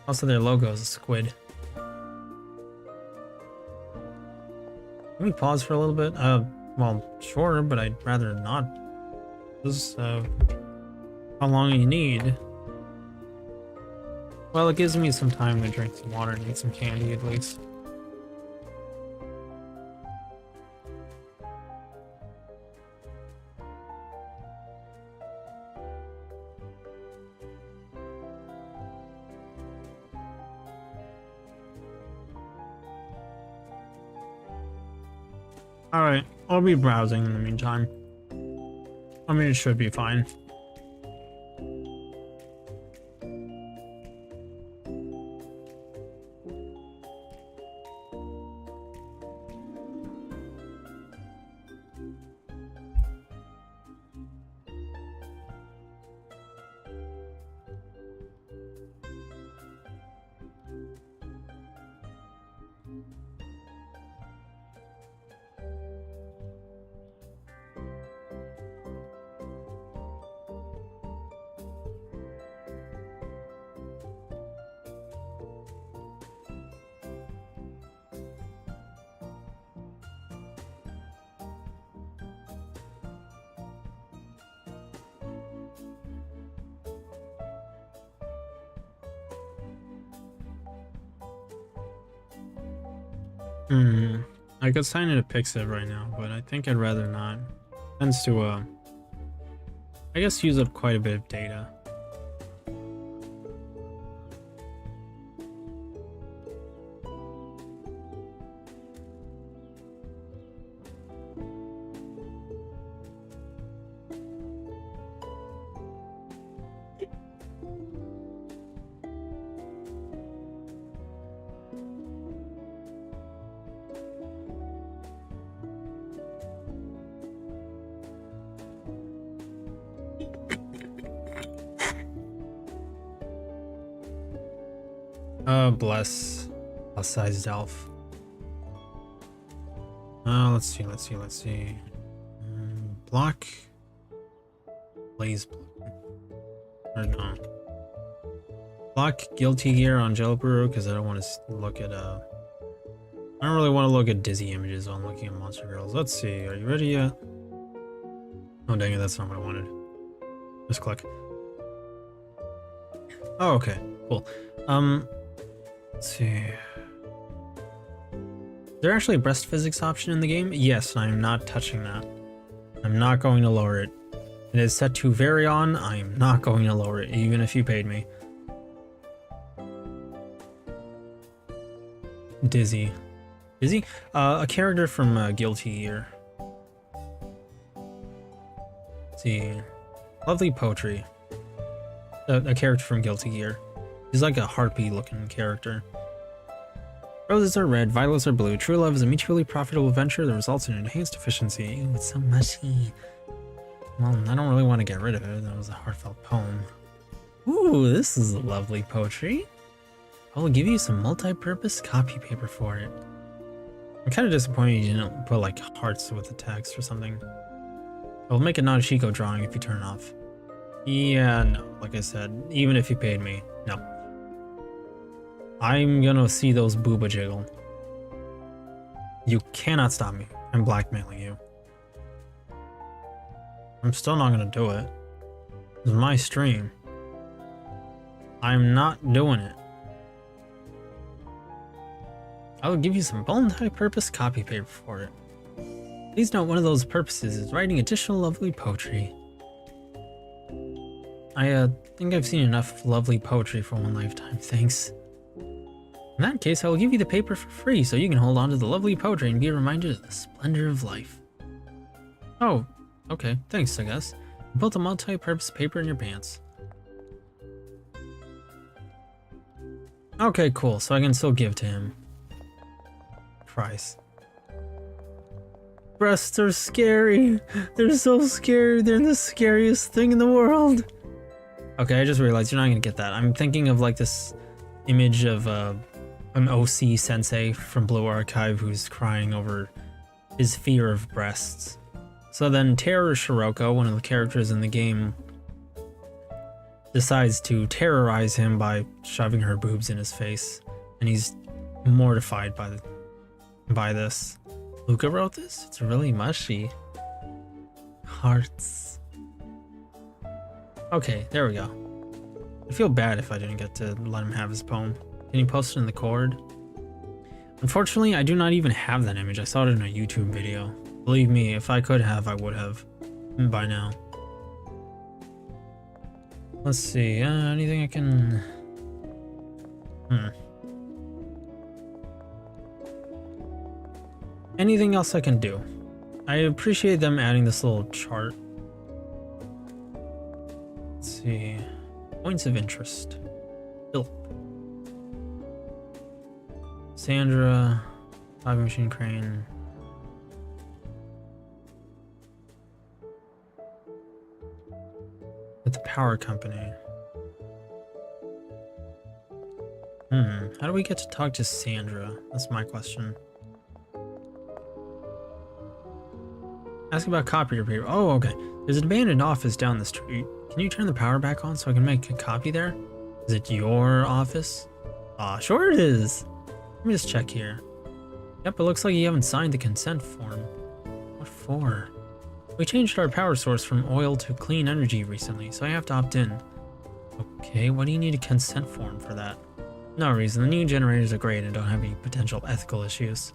Also, their logo is a squid. Can we pause for a little bit? Well, sure, but I'd rather not. This, how long do you need? Well, it gives me some time to drink some water and eat some candy at least. Alright, I'll be browsing in the meantime. I mean, it should be fine. I could sign it a Pixit right now, but I think I'd rather not. Tends to, I guess use up quite a bit of data. Bless sized elf. Let's see. Block. Blaze. Or no. Block Guilty Gear on Jailbrew because I don't want to look at I don't really want to look at dizzy images while I'm looking at Monster Girls. Let's see. Are you ready yet? Oh dang it, that's not what I wanted. Just click. Oh, okay, cool. Let's see. Is there actually a breast physics option in the game? Yes, and I'm not touching that. I'm not going to lower it. It is set to very on. I am not going to lower it, even if you paid me. Dizzy. Dizzy? A character from Guilty Gear. Let's see. Lovely poetry. A character from Guilty Gear. He's like a harpy looking character. Roses are red, violets are blue. True love is a mutually profitable venture that results in enhanced efficiency. Ooh, it's so mushy. Well, I don't really want to get rid of it. That was a heartfelt poem. Ooh, this is lovely poetry. I will give you some multi-purpose copy paper for it. I'm kind of disappointed you didn't put like hearts with the text or something. I'll make a non-Chico drawing if you turn it off. Yeah, no, like I said, even if you paid me, no. I'm gonna see those booba jiggle. You cannot stop me. I'm blackmailing you. I'm still not gonna do it. It's my stream. I'm not doing it. I will give you some multi-purpose copy paper for it. Please note one of those purposes is writing additional lovely poetry. I think I've seen enough lovely poetry for one lifetime, thanks. In that case, I will give you the paper for free so you can hold on to the lovely poetry and be reminded of the splendor of life. Oh, okay, thanks I guess. You built a multi-purpose paper in your pants. Okay, cool, so I can still give to him. Price. Breasts are scary. They're so scary. They're the scariest thing in the world. Okay, I just realized you're not gonna get that. I'm thinking of like this image of an OC sensei from Blue Archive who's crying over his fear of breasts. So then Terror Shiroko, one of the characters in the game, decides to terrorize him by shoving her boobs in his face, and he's mortified by this. Luca wrote this? It's really mushy. Hearts. Okay, there we go. I feel bad if I didn't get to let him have his poem. Can you post it in the cord? Unfortunately, I do not even have that image. I saw it in a YouTube video. Believe me, if I could have, I would have by now. Let's see, anything I can... Anything else I can do? I appreciate them adding this little chart. Let's see. Points of interest. Philip. Sandra. Diving machine crane. At the power company. How do we get to talk to Sandra? That's my question. Ask about copier paper. Oh, okay. There's an abandoned office down the street. Can you turn the power back on so I can make a copy there? Is it your office? Ah, sure it is. Let me just check here. Yep, it looks like you haven't signed the consent form. What for? We changed our power source from oil to clean energy recently, so I have to opt in. Okay, what do you need a consent form for that? No reason. The new generators are great and don't have any potential ethical issues.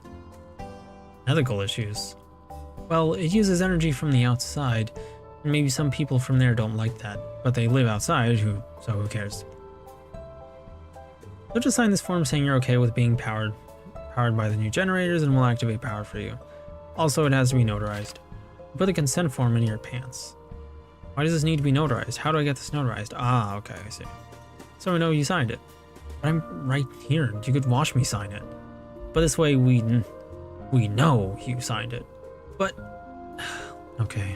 Ethical issues? Well, it uses energy from the outside, and maybe some people from there don't like that, but they live outside, so who cares? So just sign this form saying you're okay with being powered by the new generators, and we'll activate power for you. Also, it has to be notarized. Put the consent form in your pants. Why does this need to be notarized? How do I get this notarized? Ah, okay, I see. So we know you signed it. But I'm right here. You could watch me sign it. But this way we know you signed it. But okay.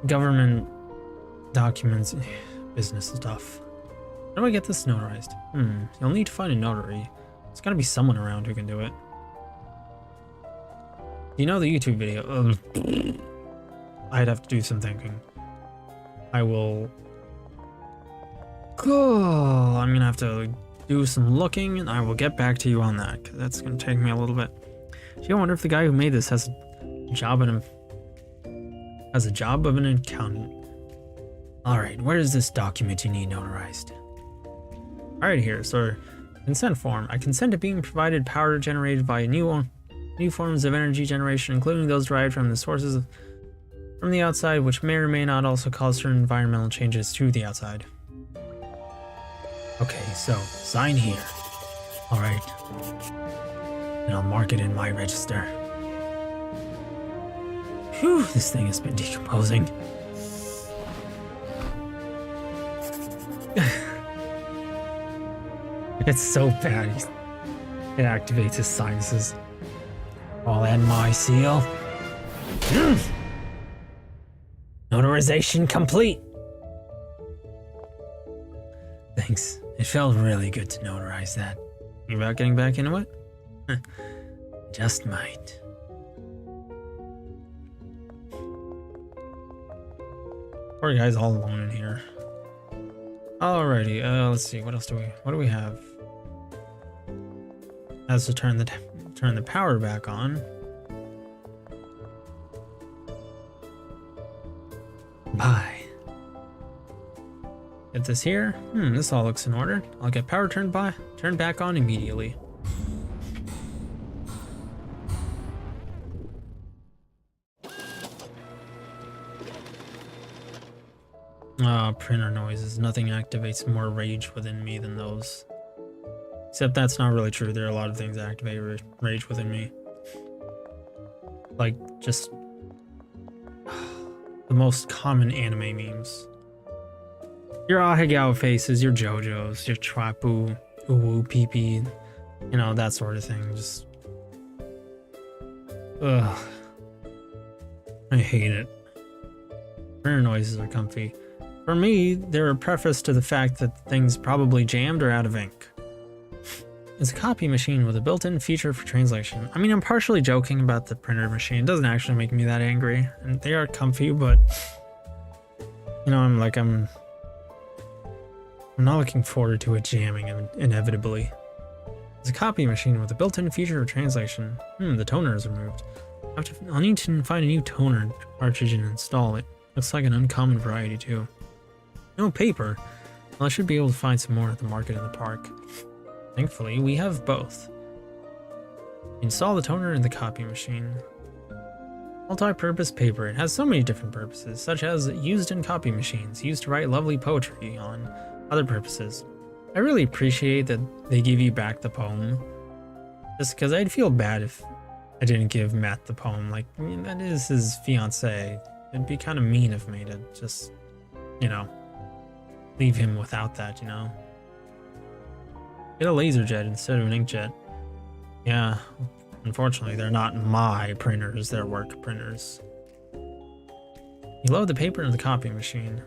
Government documents, business stuff. How do I get this notarized? You'll need to find a notary. There's gotta be someone around who can do it. You know the YouTube video? I'd have to do some thinking. I will... Cool. I'm gonna have to do some looking, and I will get back to you on that, because that's gonna take me a little bit. Gee, I wonder if the guy who made this has a job of an accountant. Alright, where is this document you need notarized? Alright, here, so consent form. I consent to being provided power generated by new forms of energy generation, including those derived from the sources from the outside, which may or may not also cause certain environmental changes to the outside. Okay, so sign here. Alright. And I'll mark it in my register. Whew, this thing has been decomposing. It's so bad. It activates his sinuses. I'll add my seal. Notarization complete. Thanks. It felt really good to notarize that. You about getting back into it? Just might. Poor guy's all alone in here. Alrighty, let's see, what do we have? Has to turn the power back on. Bye. Get this here. This all looks in order. I'll get power turned back on immediately. Printer noises. Nothing activates more rage within me than those. Except that's not really true. There are a lot of things that activate rage within me. Like, just... the most common anime memes. Your Ahegao faces, your JoJo's, your Chwapu, Uwu, Pee-Pee, You know, that sort of thing. Just, ugh. I hate it. Printer noises are comfy. For me, they're a preface to the fact that things probably jammed or out of ink. It's a copy machine with a built-in feature for translation. I mean, I'm partially joking about the printer machine. It doesn't actually make me that angry. And they are comfy, but you know, I'm not looking forward to it jamming inevitably. It's a copy machine with a built-in feature of translation. The toner is removed. I'll need to find a new toner cartridge and install it. Looks like an uncommon variety too. No paper. Well, I should be able to find some more at the market in the park. Thankfully, we have both. Install the toner in the copy machine. Multi-purpose paper. It has so many different purposes, such as used in copy machines, used to write lovely poetry on other purposes. I really appreciate that they give you back the poem. Just because I'd feel bad if I didn't give Matt the poem. Like, I mean, that is his fiancée. It'd be kind of mean of me to just, you know, leave him without that, you know? Get a laser jet instead of an inkjet. Yeah, unfortunately, they're not my printers, they're work printers. You load the paper into the copy machine.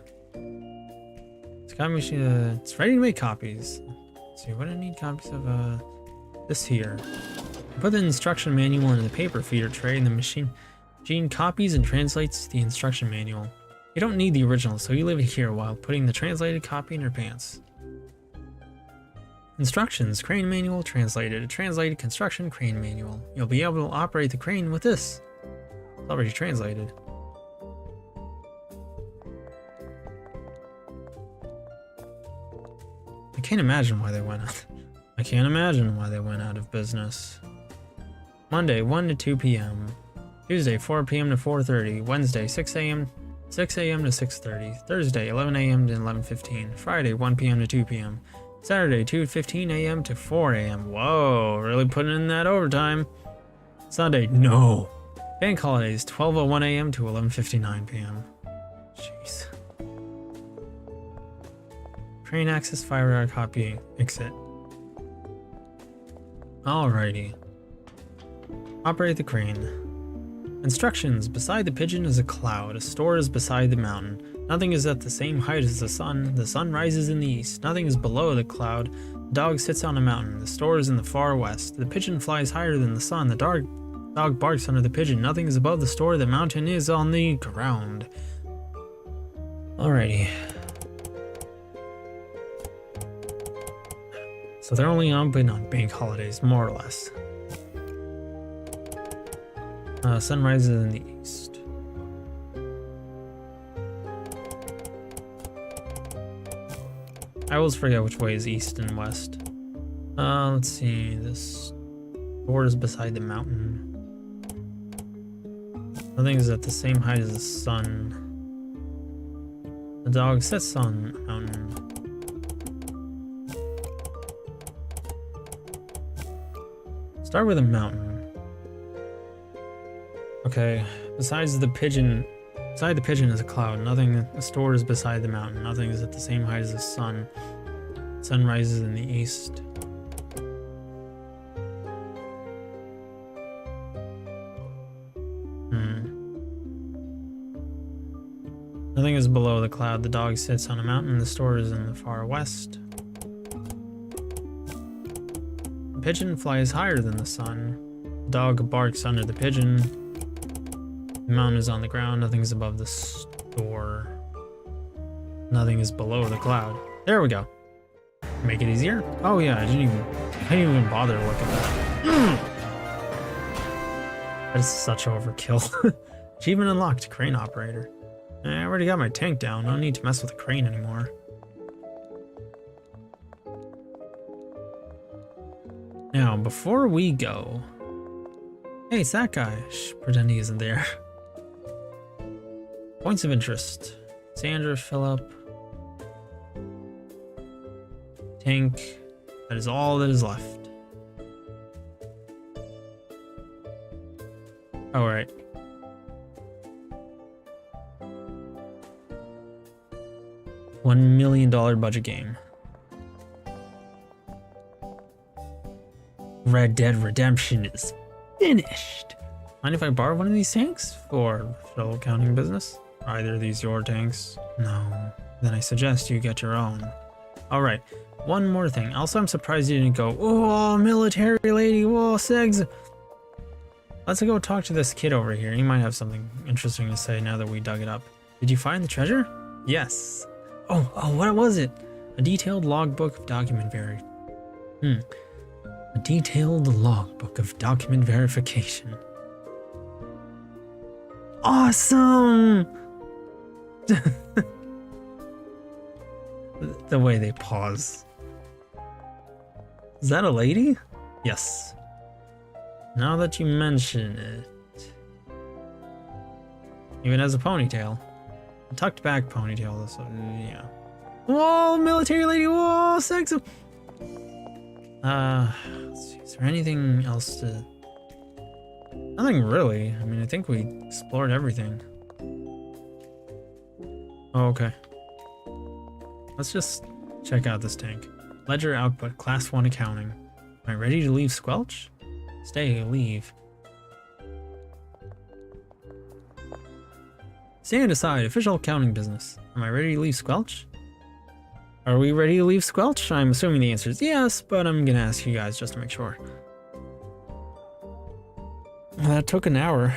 It's copy machine, it's ready to make copies. Let's see, what do I need copies of? This here. Put the instruction manual into the paper feeder tray and the machine copies and translates the instruction manual. You don't need the original, so you leave it here while putting the translated copy in your pants. Instructions, crane manual translated. A translated construction crane manual. You'll be able to operate the crane with this. It's already translated. I can't imagine why they went out of business. Monday, 1 to 2 p.m. Tuesday, 4 p.m. to 4:30. Wednesday, 6 a.m. to 6:30. Thursday, 11 a.m. to 11:15. Friday, 1 p.m. to 2 p.m. Saturday, 2:15 a.m. to 4 a.m. Whoa, really putting in that overtime. Sunday, no. Bank holidays, 12:01 a.m. to 11:59 p.m. Jeez. Crane access, fire copy, exit. Alrighty. Operate the crane. Instructions. Beside the pigeon is a cloud. A store is beside the mountain. Nothing is at the same height as the sun. The sun rises in the east. Nothing is below the cloud. The dog sits on a mountain. The store is in the far west. The pigeon flies higher than the sun. The dog barks under the pigeon. Nothing is above the store. The mountain is on the ground. Alrighty. So they're only open on bank holidays, more or less. Sun rises in the east. I always forget which way is east and west. Let's see. This door is beside the mountain. Nothing is at the same height as the sun. The dog sits on the mountain. Start with a mountain. Okay, beside the pigeon is a cloud. Nothing, the store is beside the mountain. Nothing is at the same height as the sun. Sun rises in the east. Nothing is below the cloud. The dog sits on a mountain. The store is in the far west. The pigeon flies higher than the sun. The dog barks under the pigeon. The mountain is on the ground. Nothing is above the store. Nothing is below the cloud. There we go. Make it easier? Oh yeah, I didn't even bother to look at that. That is such overkill. Achievement unlocked, crane operator. I already got my tank down. I don't need to mess with the crane anymore. Now, before we go... Hey, it's that guy. Shh, pretend he isn't there. Points of interest. Sandra, Philip. Tank. That is all that is left. Alright. $1 million budget game. Red Dead Redemption is finished. Mind if I borrow one of these tanks for fellow accounting business? Are either of these your tanks? No. Then I suggest you get your own. Alright, one more thing. Also, I'm surprised you didn't go, oh, military lady, whoa, Segs. Let's go talk to this kid over here. He might have something interesting to say now that we dug it up. Did you find the treasure? Yes. Oh, what was it? A detailed logbook of document A detailed logbook of document verification. Awesome! The way they pause. Is that a lady? Yes. Now that you mention it. Even has a ponytail. A tucked back ponytail, so yeah. Whoa, military lady, whoa, sex. Let's see, is there anything else to... Nothing really. I mean, I think we explored everything. Oh, okay. Let's just check out this tank. Ledger output, class 1 accounting. Am I ready to leave Squelch? Stay, leave. Stand aside, official accounting business. Am I ready to leave Squelch? Are we ready to leave Squelch? I'm assuming the answer is yes, but I'm gonna ask you guys just to make sure. That took an hour.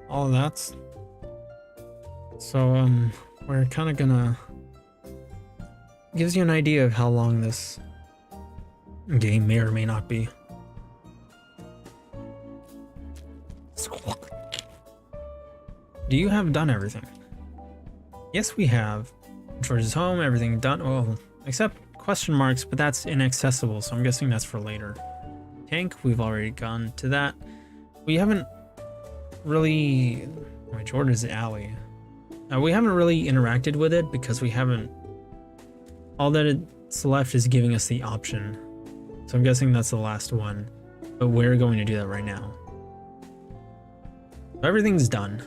All of that's... So, we're kind of gonna... Gives you an idea of how long this game may or may not be. Do you have done everything? Yes, we have. George's home, everything done. Well, except question marks, but that's inaccessible, so I'm guessing that's for later. Tank, we've already gone to that. We haven't really... Wait, George's alley. We haven't really interacted with it because we haven't... All that it's left is giving us the option. So I'm guessing that's the last one. But we're going to do that right now. Everything's done.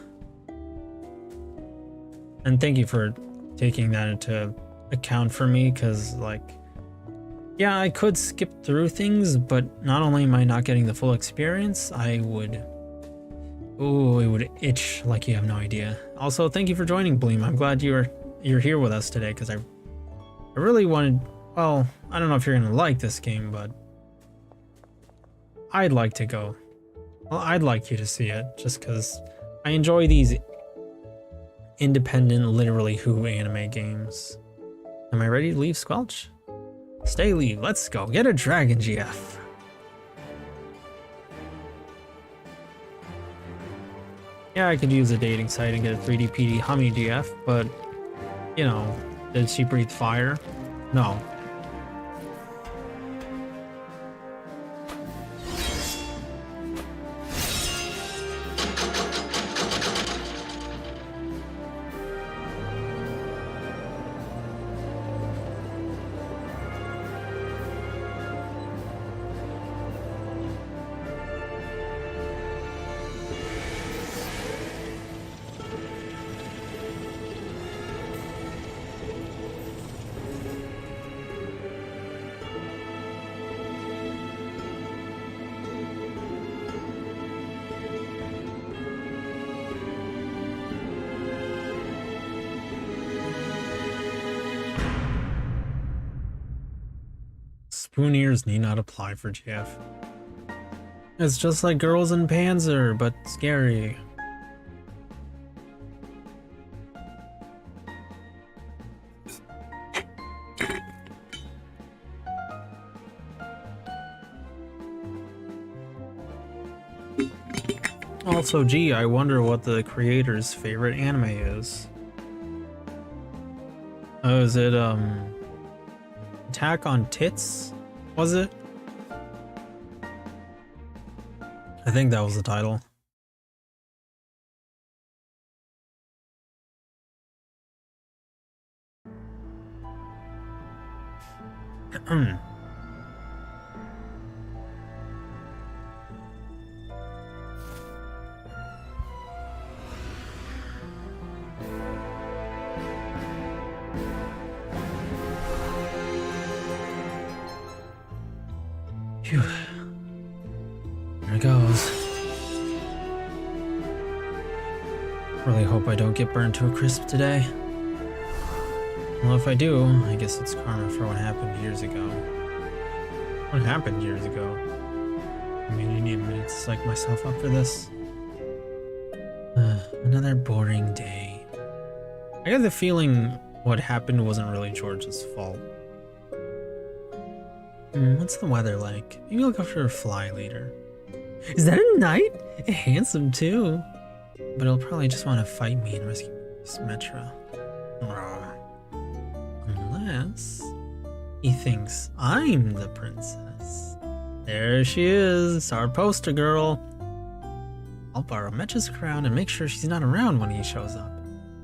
And thank you for taking that into account for me, because, like, yeah, I could skip through things, but not only am I not getting the full experience, I would... Oh, it would itch like you have no idea. Also, thank you for joining, Bleem. I'm glad you're here with us today, because I really wanted... Well, I don't know if you're going to like this game, but... I'd like to go. Well, I'd like you to see it, just because I enjoy these independent, literally Who anime games. Am I ready to leave Squelch? Stay, leave. Let's go. Get a dragon, GF. Yeah, I could use a dating site and get a 3D PD Hummy GF, but, you know, did she breathe fire? No. Spoon ears need not apply for GF. It's just like Girls in Panzer, but scary. Also, gee, I wonder what the creator's favorite anime is. Oh, is it, Attack on Tits? Was it? I think that was the title. Phew. There it goes. Really hope I don't get burned to a crisp today. Well, if I do, I guess it's karma for what happened years ago. What happened years ago? I mean, you need a minute to psych myself up for this. Another boring day. I got the feeling what happened wasn't really George's fault. What's the weather like? Maybe I'll go for a fly later. Is that a knight? Handsome too. But he'll probably just want to fight me and rescue Symmetra. Unless he thinks I'm the princess. There she is, our poster girl. I'll borrow Metra's crown and make sure she's not around when he shows up.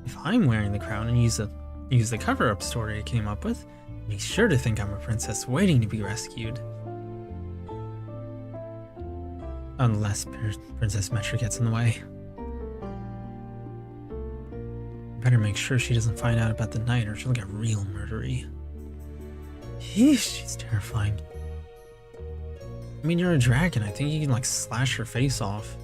If I'm wearing the crown and use the cover-up story I came up with, then he's sure to think I'm a princess waiting to be rescued. Unless Princess Metra gets in the way. Better make sure she doesn't find out about the knight or she'll get real murdery. Yeesh, she's terrifying. I mean, you're a dragon. I think you can, like, slash her face off.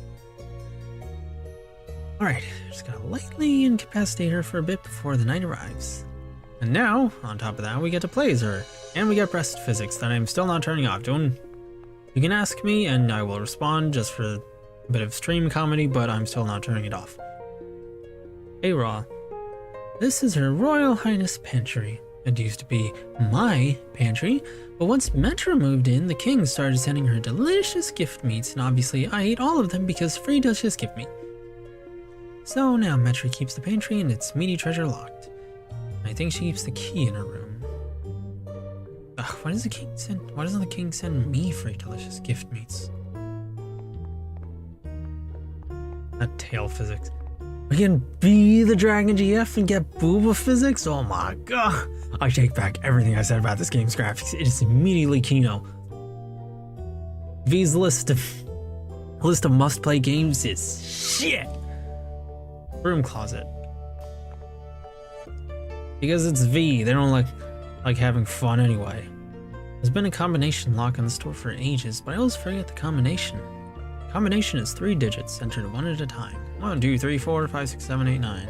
Alright, just gotta lightly incapacitate her for a bit before the knight arrives. And now, on top of that, we get to play as her. And we get breast physics that I'm still not turning off. You can ask me and I will respond just for a bit of stream comedy, but I'm still not turning it off. Hey Raw. This is Her Royal Highness pantry. It used to be my pantry, but once Metra moved in, the king started sending her delicious gift meats, and obviously I ate all of them because free delicious gift meat. So now Metra keeps the pantry and its meaty treasure locked. I think she keeps the key in her room. Ugh, why doesn't the king send me free delicious gift meats? That tail physics. We can be the Dragon GF and get booba physics? Oh my god. I take back everything I said about this game's graphics. It is immediately Kino. V's list of must-play games is shit. Broom closet. Because it's V, they don't like having fun anyway. There's been a combination lock on the store for ages, but I always forget the combination. Combination is 3 digits, entered one at a time. 1, 2, 3, 4, 5, 6, 7, 8, 9.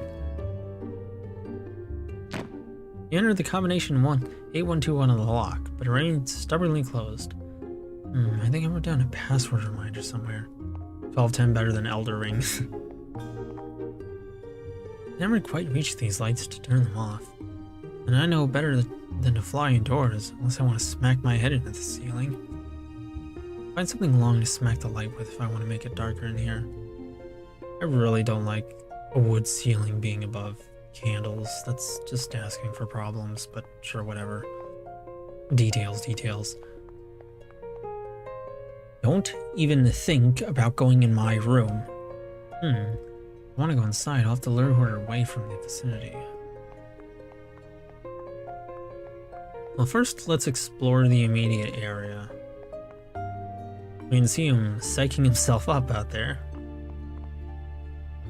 You entered the combination 8121 on the lock, but it remained stubbornly closed. I think I wrote down a password reminder somewhere. 1210 better than Elder Rings. I never quite reached these lights to turn them off. And I know better than to fly indoors, unless I want to smack my head into the ceiling. Find something long to smack the light with if I want to make it darker in here. I really don't like a wood ceiling being above candles. That's just asking for problems, but sure, whatever. Details. Don't even think about going in my room. I want to go inside. I'll have to lure her away from the vicinity. Well, first, let's explore the immediate area. We can see him psyching himself up out there.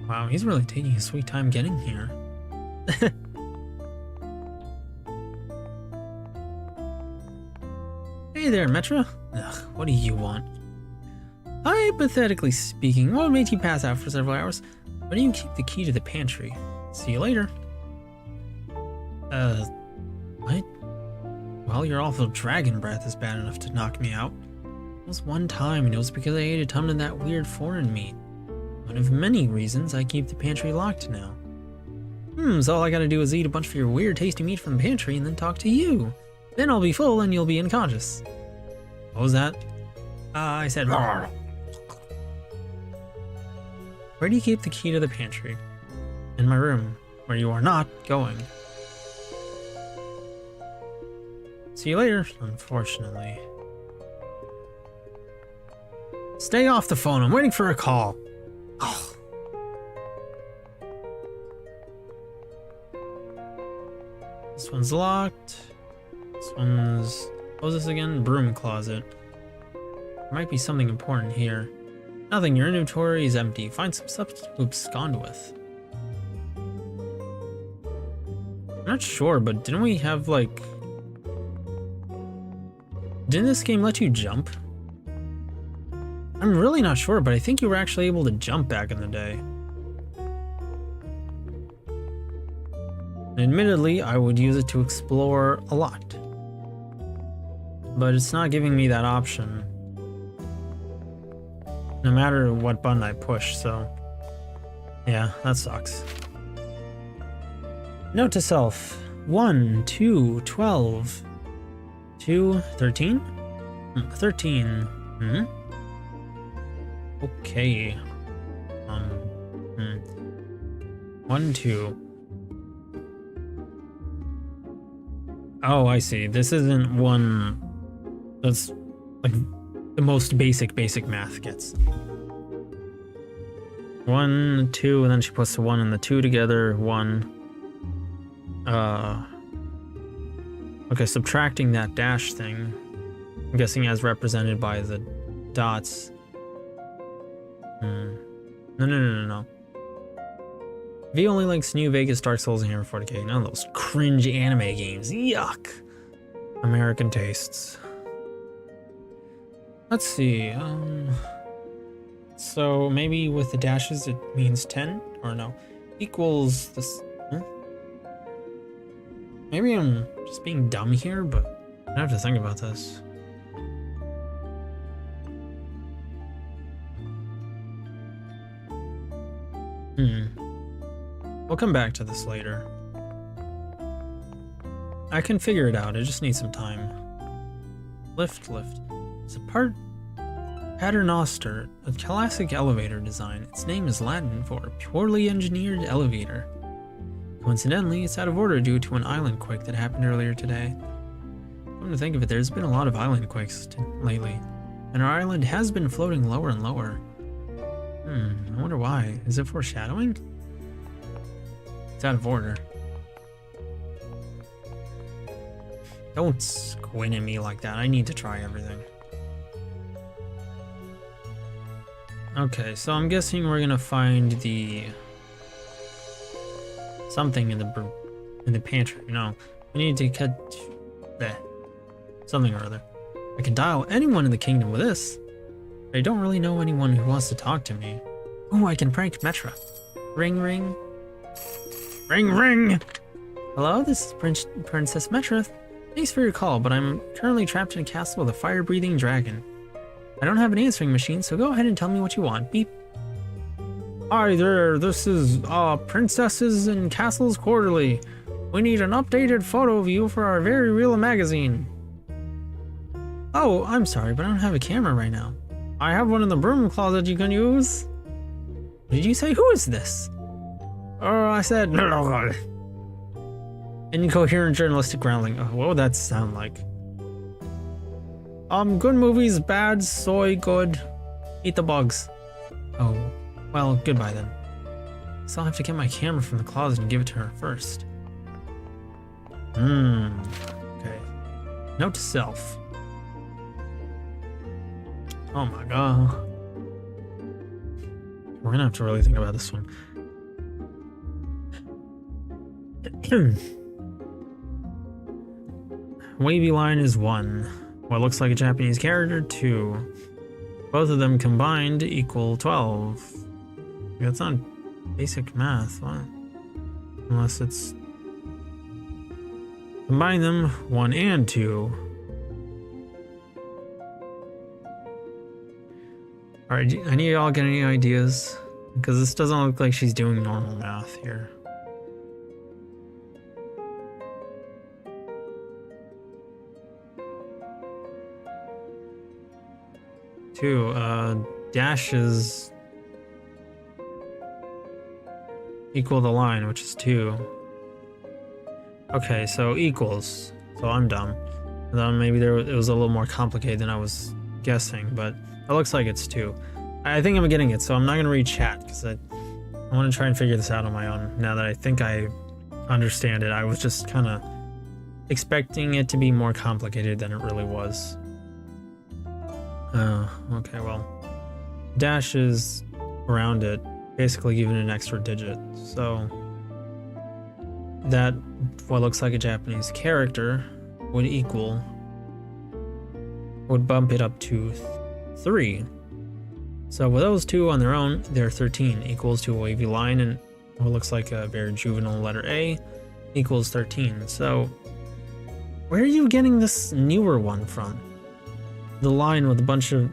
Wow, he's really taking his sweet time getting here. Hey there, Metra. Ugh, what do you want? Hypothetically speaking, what made you pass out for several hours? Why do you keep the key to the pantry? See you later. What? Well, your awful dragon breath is bad enough to knock me out. It was one time, and it was because I ate a ton of that weird foreign meat. One of many reasons I keep the pantry locked now. So all I gotta do is eat a bunch of your weird tasty meat from the pantry and then talk to you. Then I'll be full and you'll be unconscious. What was that? I said Rawr. Where do you keep the key to the pantry? In my room, where you are not going. See you later, unfortunately. Stay off the phone, I'm waiting for a call. Oh. This one's locked. This one's... what was this again? Broom closet. There might be something important here. Nothing, your inventory is empty. Find some substance to abscond with. I'm not sure, but didn't we have like... didn't this game let you jump? I'm really not sure, but I think you were actually able to jump back in the day. And admittedly, I would use it to explore a lot. But it's not giving me that option. No matter what button I push, so... yeah, that sucks. Note to self. 1, 2, 12. 2, 13? 13. Okay. 1, 2. Oh, I see. This isn't one that's like the most basic math gets. 1, 2, and then she puts the 1 and the 2 together. 1. Okay, subtracting that dash thing. I'm guessing as represented by the dots. No. V only links New Vegas, Dark Souls, and Hammer 40k. None of those cringe anime games. Yuck. American tastes. Let's see. So maybe with the dashes it means 10 or no? Equals this. Maybe I'm just being dumb here, but I have to think about this. We'll come back to this later. I can figure it out, I just need some time. Lift. It's a paternoster, a classic elevator design. Its name is Latin for purely engineered elevator. Coincidentally, it's out of order due to an island quake that happened earlier today. Come to think of it, there's been a lot of island quakes lately, and our island has been floating lower and lower. I wonder why. Is it foreshadowing? It's out of order. Don't squint at me like that. I need to try everything. Okay, so I'm guessing we're gonna find the something in the pantry. No, we need to cut something or other. I can dial anyone in the kingdom with this. But I don't really know anyone who wants to talk to me. Oh, I can prank Metra. Ring. Ring. Hello, this is Princess Metra. Thanks for your call, but I'm currently trapped in a castle with a fire-breathing dragon. I don't have an answering machine, so go ahead and tell me what you want. Beep. Hi there, this is Princesses and Castles Quarterly. We need an updated photo of you for our very real magazine. Oh, I'm sorry, but I don't have a camera right now. I have one in the broom closet you can use. Did you say, who is this? I said, no. Incoherent journalistic growling. Oh, what would that sound like? Good movies, bad, soy, good. Eat the bugs. Oh, well, goodbye then. So I'll have to get my camera from the closet and give it to her first. Okay. Note to self. Oh my god. We're gonna have to really think about this one. Wavy line is 1. What looks like a Japanese character, 2. Both of them combined equal 12. That's not basic math. What? Unless it's... Combine them, 1 and 2. Alright, any of y'all get any ideas? Because this doesn't look like she's doing normal math here. Dashes equal the line, which is 2. Okay, so equals. So I'm dumb. And then maybe it was a little more complicated than I was guessing, but it looks like it's 2. I think I'm getting it, so I'm not going to read chat because I want to try and figure this out on my own. Now that I think I understand it, I was just kind of expecting it to be more complicated than it really was. Okay, well, dashes around it basically give it an extra digit, so that what looks like a Japanese character would bump it up to 3. So with those two on their own, they're 13 equals to a wavy line, and what looks like a very juvenile letter A equals 13. So where are you getting this newer one from? The line with a bunch of,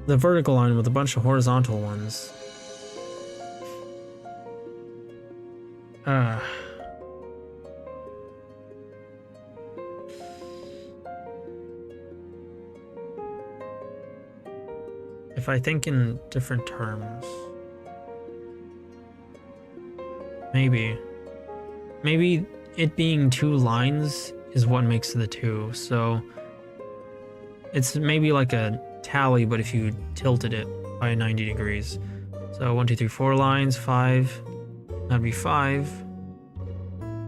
the vertical line with a bunch of horizontal ones. If I think in different terms, maybe it being two lines is what makes the two. So it's maybe like a tally, but if you tilted it by 90 degrees. So 1, 2, 3, 4 lines, 5, that'd be 5.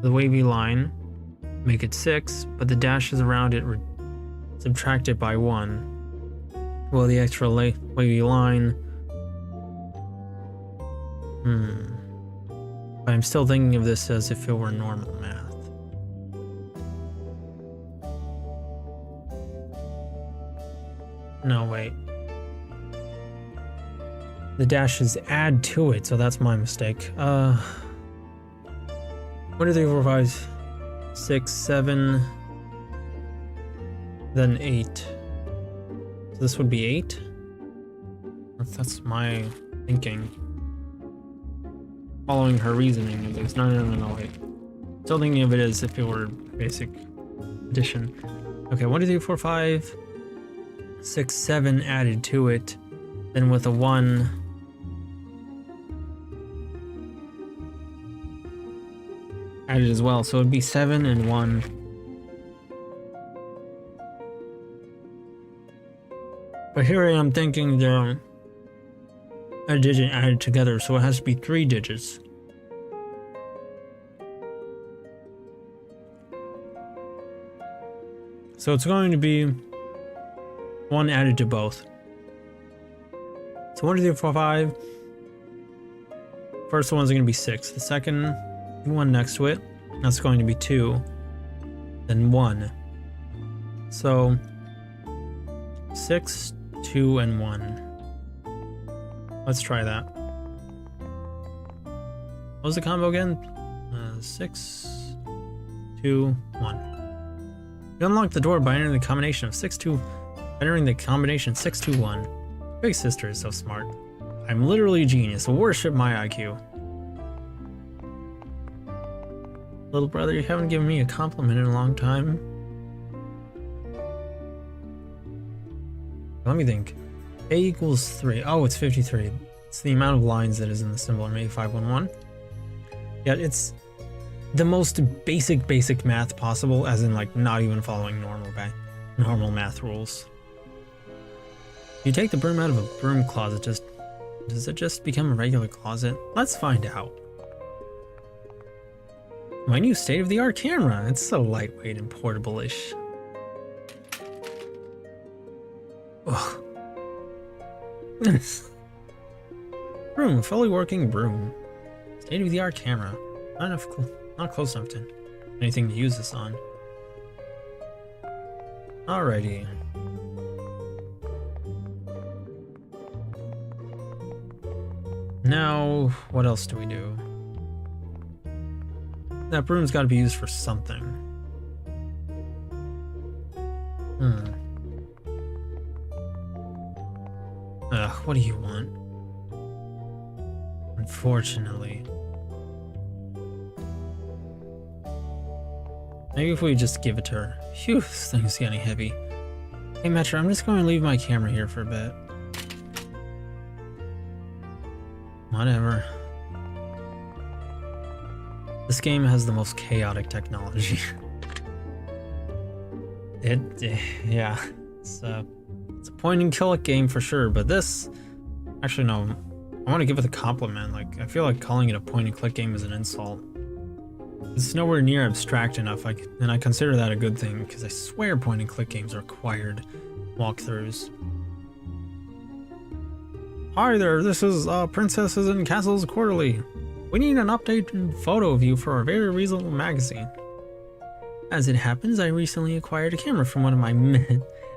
The wavy line, make it 6, but the dashes around it subtract it by 1. Well, the extra wavy line. But I'm still thinking of this as if it were normal math. No, wait. The dashes add to it, so that's my mistake. 1, 2, 3, 4, 5, 6, 7, then 8. So this would be 8? That's my thinking. Following her reasoning of this. No, wait. Still thinking of it as if it were basic addition. Okay, 1, 2, 3, 4, 5, 6, 7 added to it. Then with a 1. Added as well. So it'd be 7 and 1. But here I am thinking they're a digit added together, so it has to be 3 digits. So it's going to be 1 added to both. So 1, 2, 3, 4, 5. First one's going to be 6. The second one next to it, that's going to be 2. Then 1. So 6, 2, and 1. Let's try that. What was the combo again? 6, 2, 1. You unlock the door by entering the combination of 6, 2. Entering the combination 6, 2, 1. Big sister is so smart. I'm literally a genius. Worship my IQ. Little brother, you haven't given me a compliment in a long time. Let me think. A equals 3. Oh, it's 53. It's the amount of lines that is in the symbol in A511. Yeah, it's the most basic math possible, as in like not even following normal math rules. You take the broom out of a broom closet, does it just become a regular closet? Let's find out. My new state-of-the-art camera. It's so lightweight and portable-ish. Ugh. Broom, fully working broom. State-of-the-art camera. Not close enough to anything to use this on. Alrighty. Now, what else do we do? That broom's got to be used for something. Ugh, what do you want? Unfortunately. Maybe if we just give it to her. Phew, this thing's getting heavy. Hey Metro, I'm just going to leave my camera here for a bit. Whatever. This game has the most chaotic technology. Yeah. It's a point and kill game for sure, but this... Actually, no. I want to give it a compliment. Like, I feel like calling it a point and click game is an insult. It's nowhere near abstract enough, and I consider that a good thing, because I swear point and click games are required walkthroughs. Hi there, this is Princesses and Castles Quarterly. We need an updated photo of you for our very reasonable magazine. As it happens, I recently acquired a camera from one of my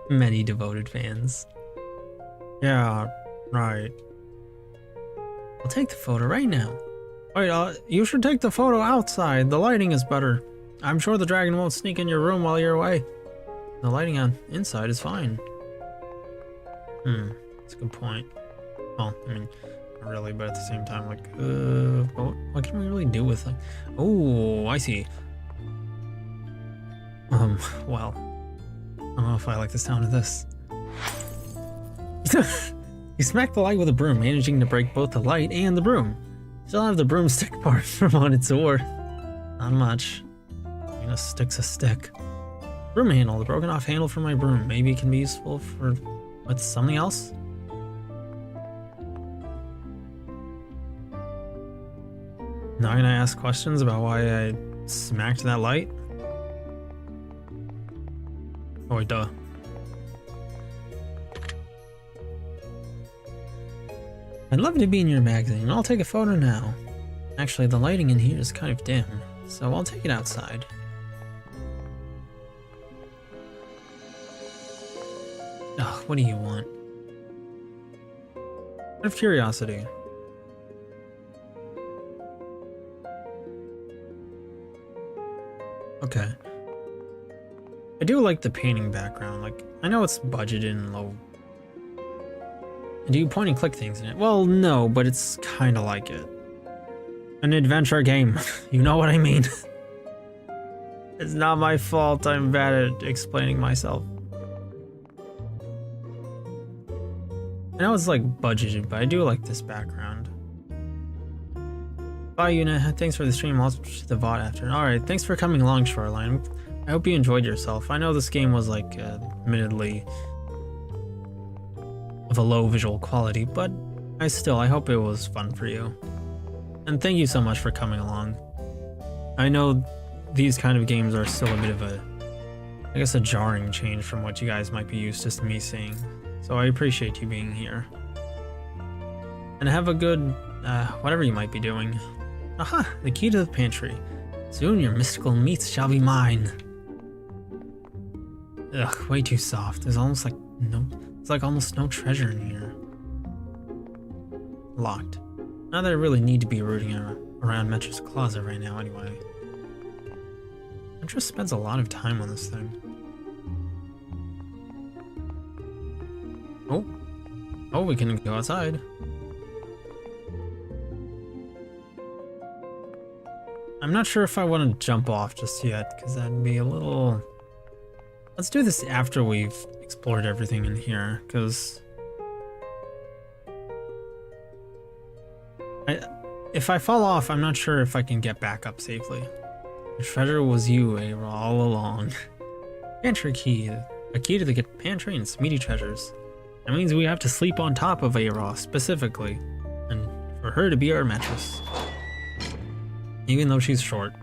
many devoted fans. Yeah, right. I'll take the photo right now. Wait, you should take the photo outside. The lighting is better. I'm sure the dragon won't sneak in your room while you're away. The lighting on inside is fine. That's a good point. Well, I mean, not really, but at the same time, like, what can we really do with it? Oh, I see. Well, I don't know if I like the sound of this. You smacked the light with a broom, managing to break both the light and the broom. Still have the broomstick part from what it's worth. Not much. I mean, a stick's a stick. Broom handle, the broken off handle for my broom. Maybe it can be useful for with something else? Now gonna ask questions about why I smacked that light? Oh wait, duh. I'd love to be in your magazine. I'll take a photo now. Actually, the lighting in here is kind of dim, so I'll take it outside. Ugh, what do you want? Out of curiosity. Okay. I do like the painting background. Like, I know it's budgeted and low. Do you point and click things in it? Well, no, but it's kind of like it. An adventure game. You know what I mean? It's not my fault. I'm bad at explaining myself. I know it's like budgeted, but I do like this background. Bye, Yu-nee. Thanks for the stream. I'll watch the VOD after. Alright, thanks for coming along, Shoreline. I hope you enjoyed yourself. I know this game was like, admittedly, of a low visual quality, but I hope it was fun for you. And thank you so much for coming along. I know these kind of games are still a bit of a, I guess, a jarring change from what you guys might be used to me seeing. So I appreciate you being here. And have a good, whatever you might be doing. Aha, the key to the pantry. Soon your mystical meats shall be mine. Ugh, way too soft. There's almost like almost no treasure in here. Locked. Not that I really need to be rooting around Metra's closet right now anyway. Metra spends a lot of time on this thing. Oh, we can go outside. I'm not sure if I want to jump off just yet, because that'd be a little... Let's do this after we've explored everything in here, because... If I fall off, I'm not sure if I can get back up safely. The treasure was you, Ayra, all along. Pantry key. A key to the pantry and some meaty treasures. That means we have to sleep on top of Ayra, specifically. And for her to be our mattress. Even though she's short.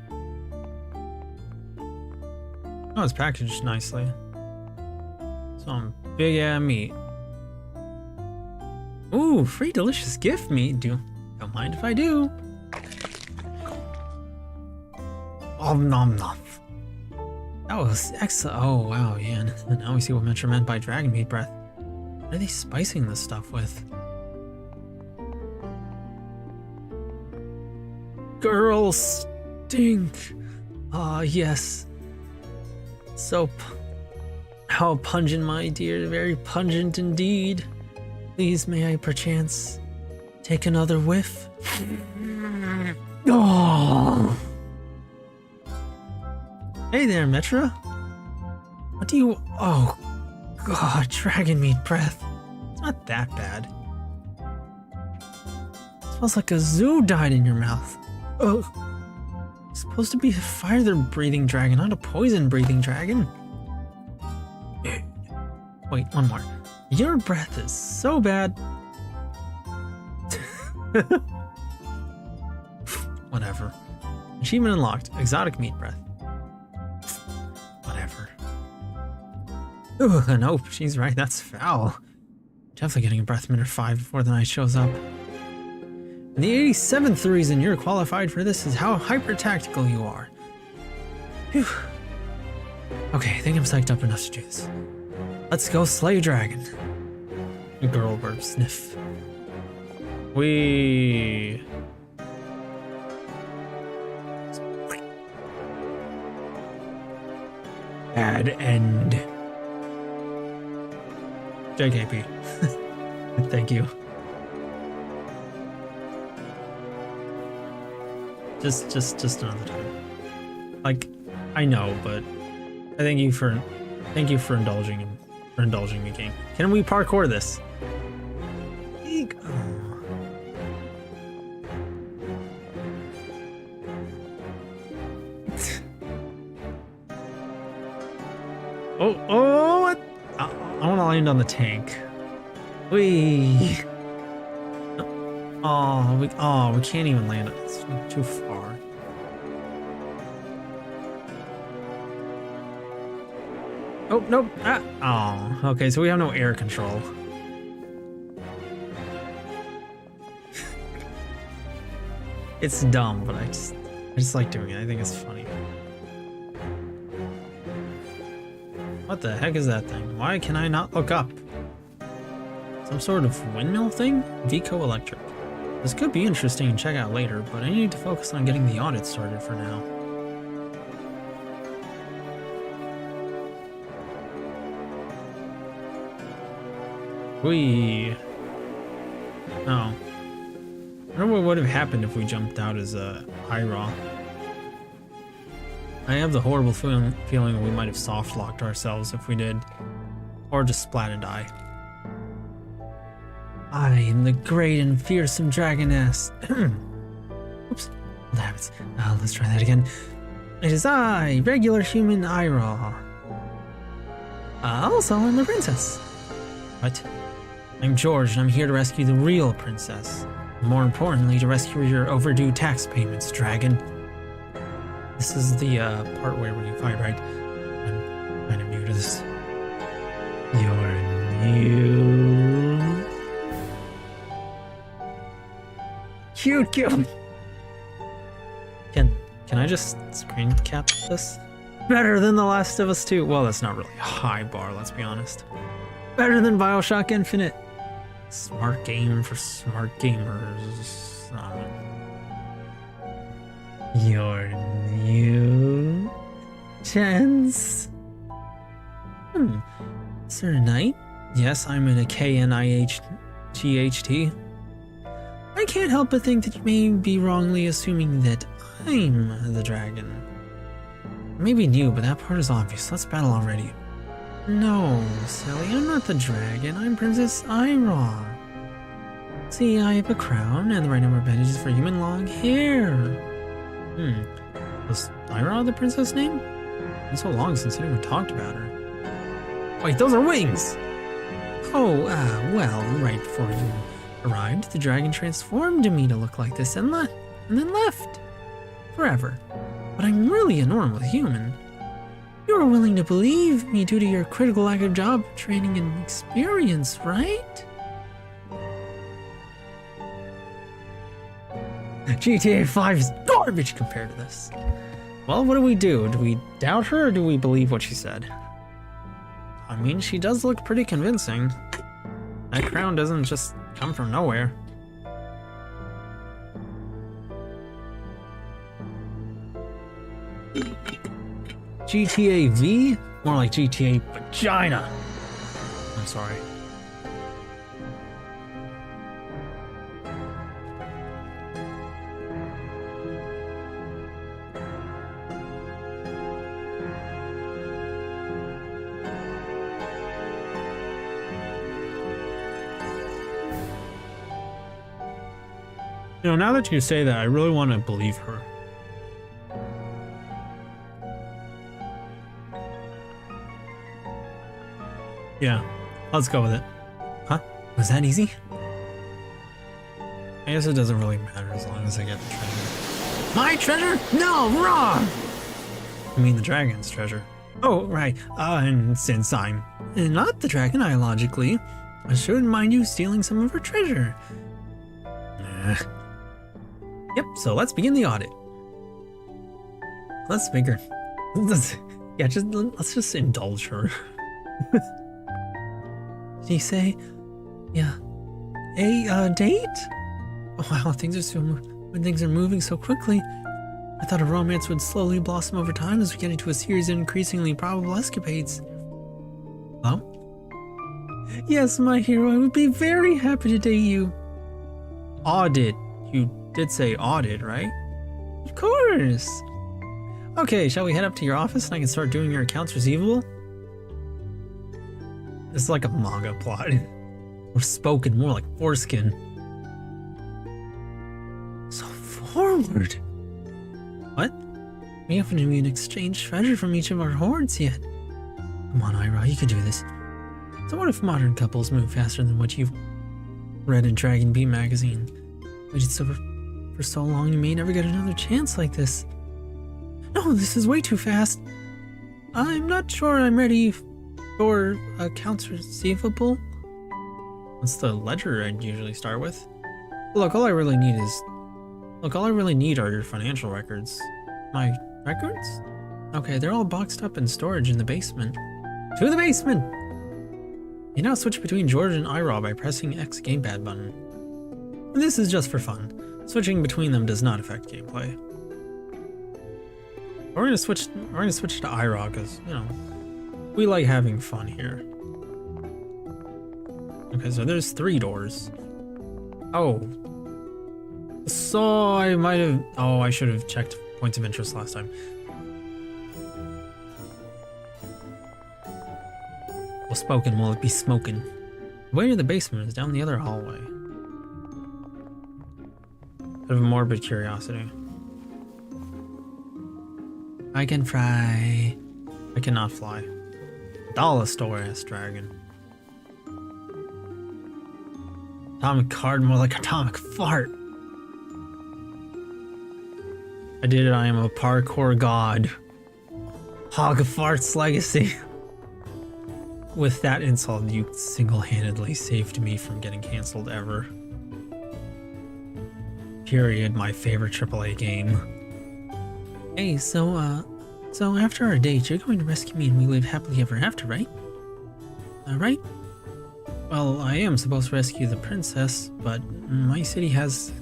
Oh, it's packaged nicely. Some big ass meat. Ooh, free delicious gift meat. Don't mind if I do. Oh, nom nom. That was excellent. Oh, wow, yeah. Now we see what Metra meant by dragon meat breath. What are they spicing this stuff with? Girls stink. Ah, yes. So, how pungent, my dear. Very pungent indeed. Please, may I perchance take another whiff? Oh. Hey there, Metra. What do you... Oh, God, dragon meat breath. It's not that bad. It smells like a zoo died in your mouth. Oh, it's supposed to be a fire-breathing dragon, not a poison-breathing dragon. Wait, one more. Your breath is so bad. Whatever. Achievement unlocked. Exotic meat breath. Whatever. Ooh, nope, she's right. That's foul. Definitely getting a breath minute 5 before the night shows up. And the 87th reason you're qualified for this is how hyper-tactical you are. Phew. Okay, I think I'm psyched up enough to do this. Let's go slay a dragon. The girl burp sniff. We. Bad end. JKP. Thank you. Just another time. Like, I know, but I thank you for indulging me, game. Can we parkour this? Eek. Oh, what? I want to land on the tank. Wee. We can't even land it. It's too far. Oh, nope. Ah. Oh, okay, so we have no air control. It's dumb, but I just like doing it. I think it's funny. What the heck is that thing? Why can I not look up? Some sort of windmill thing? Vico Electric. This could be interesting and check out later, but I need to focus on getting the audit started for now. Whee! Oh. I wonder what would have happened if we jumped out as a Ira. I have the horrible feeling we might have soft-locked ourselves if we did. Or just splat and die. I am the great and fearsome dragoness. Oops. Old habits. Let's try that again. It is I, regular human Ira. Also, I'm the princess. What? I'm George, and I'm here to rescue the real princess. More importantly, to rescue your overdue tax payments, dragon. This is the part where we fight, right? I'm kind of new to this. You're new. Cute. Can I just screen cap this? Better than The Last of Us 2. Well, that's not really a high bar, let's be honest. Better than BioShock Infinite. Smart game for smart gamers. You're new. Chance. Sir Knight? Yes, I'm in a KNIHGHT. I can't help but think that you may be wrongly assuming that I'm the dragon. Maybe new, but that part is obvious. Let's battle already. No, silly, I'm not the dragon. I'm Princess Ira. See, I have a crown and the right number of bandages for human long hair. Was Ira the princess name? It's been so long since anyone talked about her. Wait, those are wings! Oh, well, right before you arrived, the dragon transformed me to look like this and then left. Forever. But I'm really a normal human. You were willing to believe me due to your critical lack of job training and experience, right? GTA 5 is garbage compared to this. Well, what do? Do we doubt her or do we believe what she said? I mean, she does look pretty convincing. That crown doesn't just come from nowhere. GTA V? More like GTA Vagina. I'm sorry. You know, now that you say that, I really want to believe her. Yeah, let's go with it. Huh? Was that easy? I guess it doesn't really matter as long as I get the treasure. My treasure? No, wrong! I mean the dragon's treasure. Oh, right. And since I'm not the dragon, I shouldn't mind you stealing some of her treasure. Yep, so let's begin the audit. Let's figure. Let's just indulge her. Did he say, yeah, a date? Wow, when things are moving so quickly. I thought a romance would slowly blossom over time as we get into a series of increasingly probable escapades. Hello? Yes, my hero, I would be very happy to date you. Audit. You did say audit, right? Of course. Okay, shall we head up to your office and I can start doing your accounts receivable? This is like a manga plot. Or spoken, more like foreskin. So forward. What? We haven't even exchanged treasure from each of our hoards yet. Come on, Ira, you can do this. So what if modern couples move faster than what you've read in Dragon Beat magazine? Waited for so long you may never get another chance like this. No, this is way too fast. I'm not sure I'm ready for accounts receivable. That's the ledger I'd usually start with. Look, all I really need are your financial records. My records? Okay, they're all boxed up in storage in the basement. To the basement! You now switch between George and Ira by pressing X gamepad button. And this is just for fun. Switching between them does not affect gameplay. We're gonna switch to Ira because, you know, we like having fun here. Okay, so there's 3 doors. Oh. So I should have checked points of interest last time. Well spoken, will it be smoking? The way to the basement is down the other hallway. Out of morbid curiosity. I can fly. I cannot fly. Dollar-store-ass dragon. Atomic card, more like atomic fart. I did it, I am a parkour god. Hog of Fart's legacy. With that insult, you single-handedly saved me from getting cancelled ever. Period, my favorite AAA game. Hey, so after our date, you're going to rescue me and we live happily ever after, right? Right? Well, I am supposed to rescue the princess, but my city has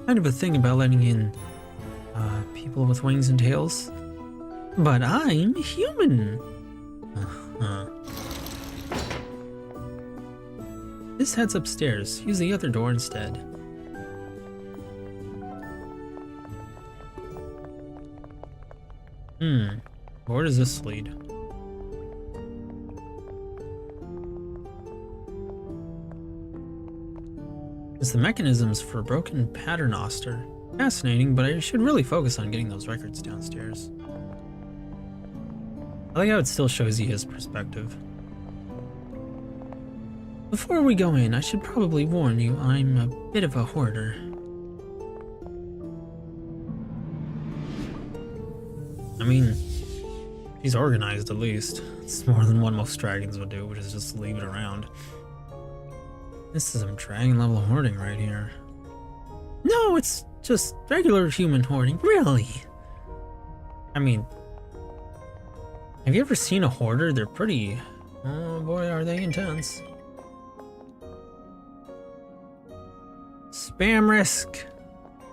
kind of a thing about letting in people with wings and tails. But I'm human. This heads upstairs. Use the other door instead. Where does this lead? It's the mechanisms for broken paternoster. Fascinating, but I should really focus on getting those records downstairs. I like how it still shows you his perspective. Before we go in, I should probably warn you, I'm a bit of a hoarder. I mean, he's organized at least. It's more than what most dragons would do, which is just leave it around. This is some dragon level hoarding right here. No, it's just regular human hoarding, really. I mean, have you ever seen a hoarder? They're pretty... Oh boy, are they intense. Spam risk!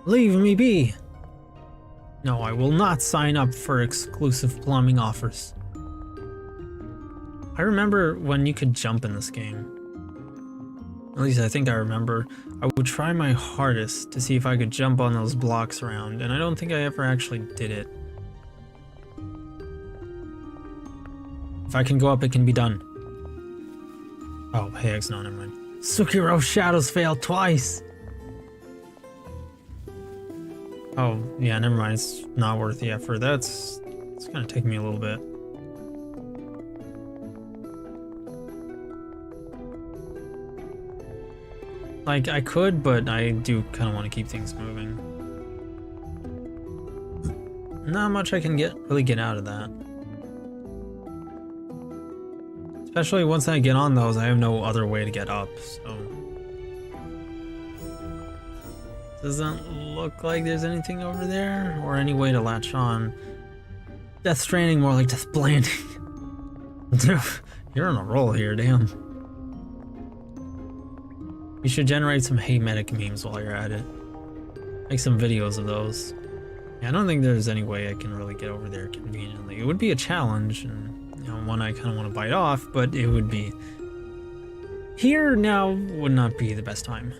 Leave me be! No, I will not sign up for exclusive plumbing offers. I remember when you could jump in this game. At least I think I remember. I would try my hardest to see if I could jump on those blocks around, and I don't think I ever actually did it. If I can go up, it can be done. Oh, hey, no, never mind. Sukiro's shadows failed twice! Oh, yeah, never mind. It's not worth the effort. It's gonna take me a little bit. Like, I could, but I do kind of want to keep things moving. Not much I can really get out of that. Especially once I get on those, I have no other way to get up, so... Doesn't look like there's anything over there, or any way to latch on. Death Stranding, more like Death Blanding. You're on a roll here, damn. You should generate some Hey Medic memes while you're at it. Make some videos of those. Yeah, I don't think there's any way I can really get over there conveniently. It would be a challenge, and you know, one I kind of want to bite off, but it would be... Here now would not be the best time.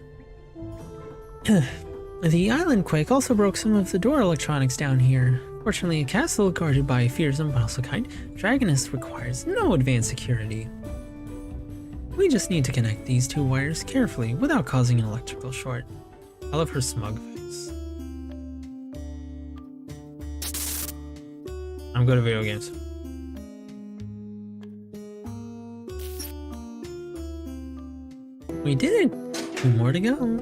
The island quake also broke some of the door electronics down here. Fortunately, a castle guarded by a fearsome but also kind dragoness requires no advanced security. We just need to connect these two wires carefully without causing an electrical short. I love her smug face. I'm good at video games. We did it! 2 more to go.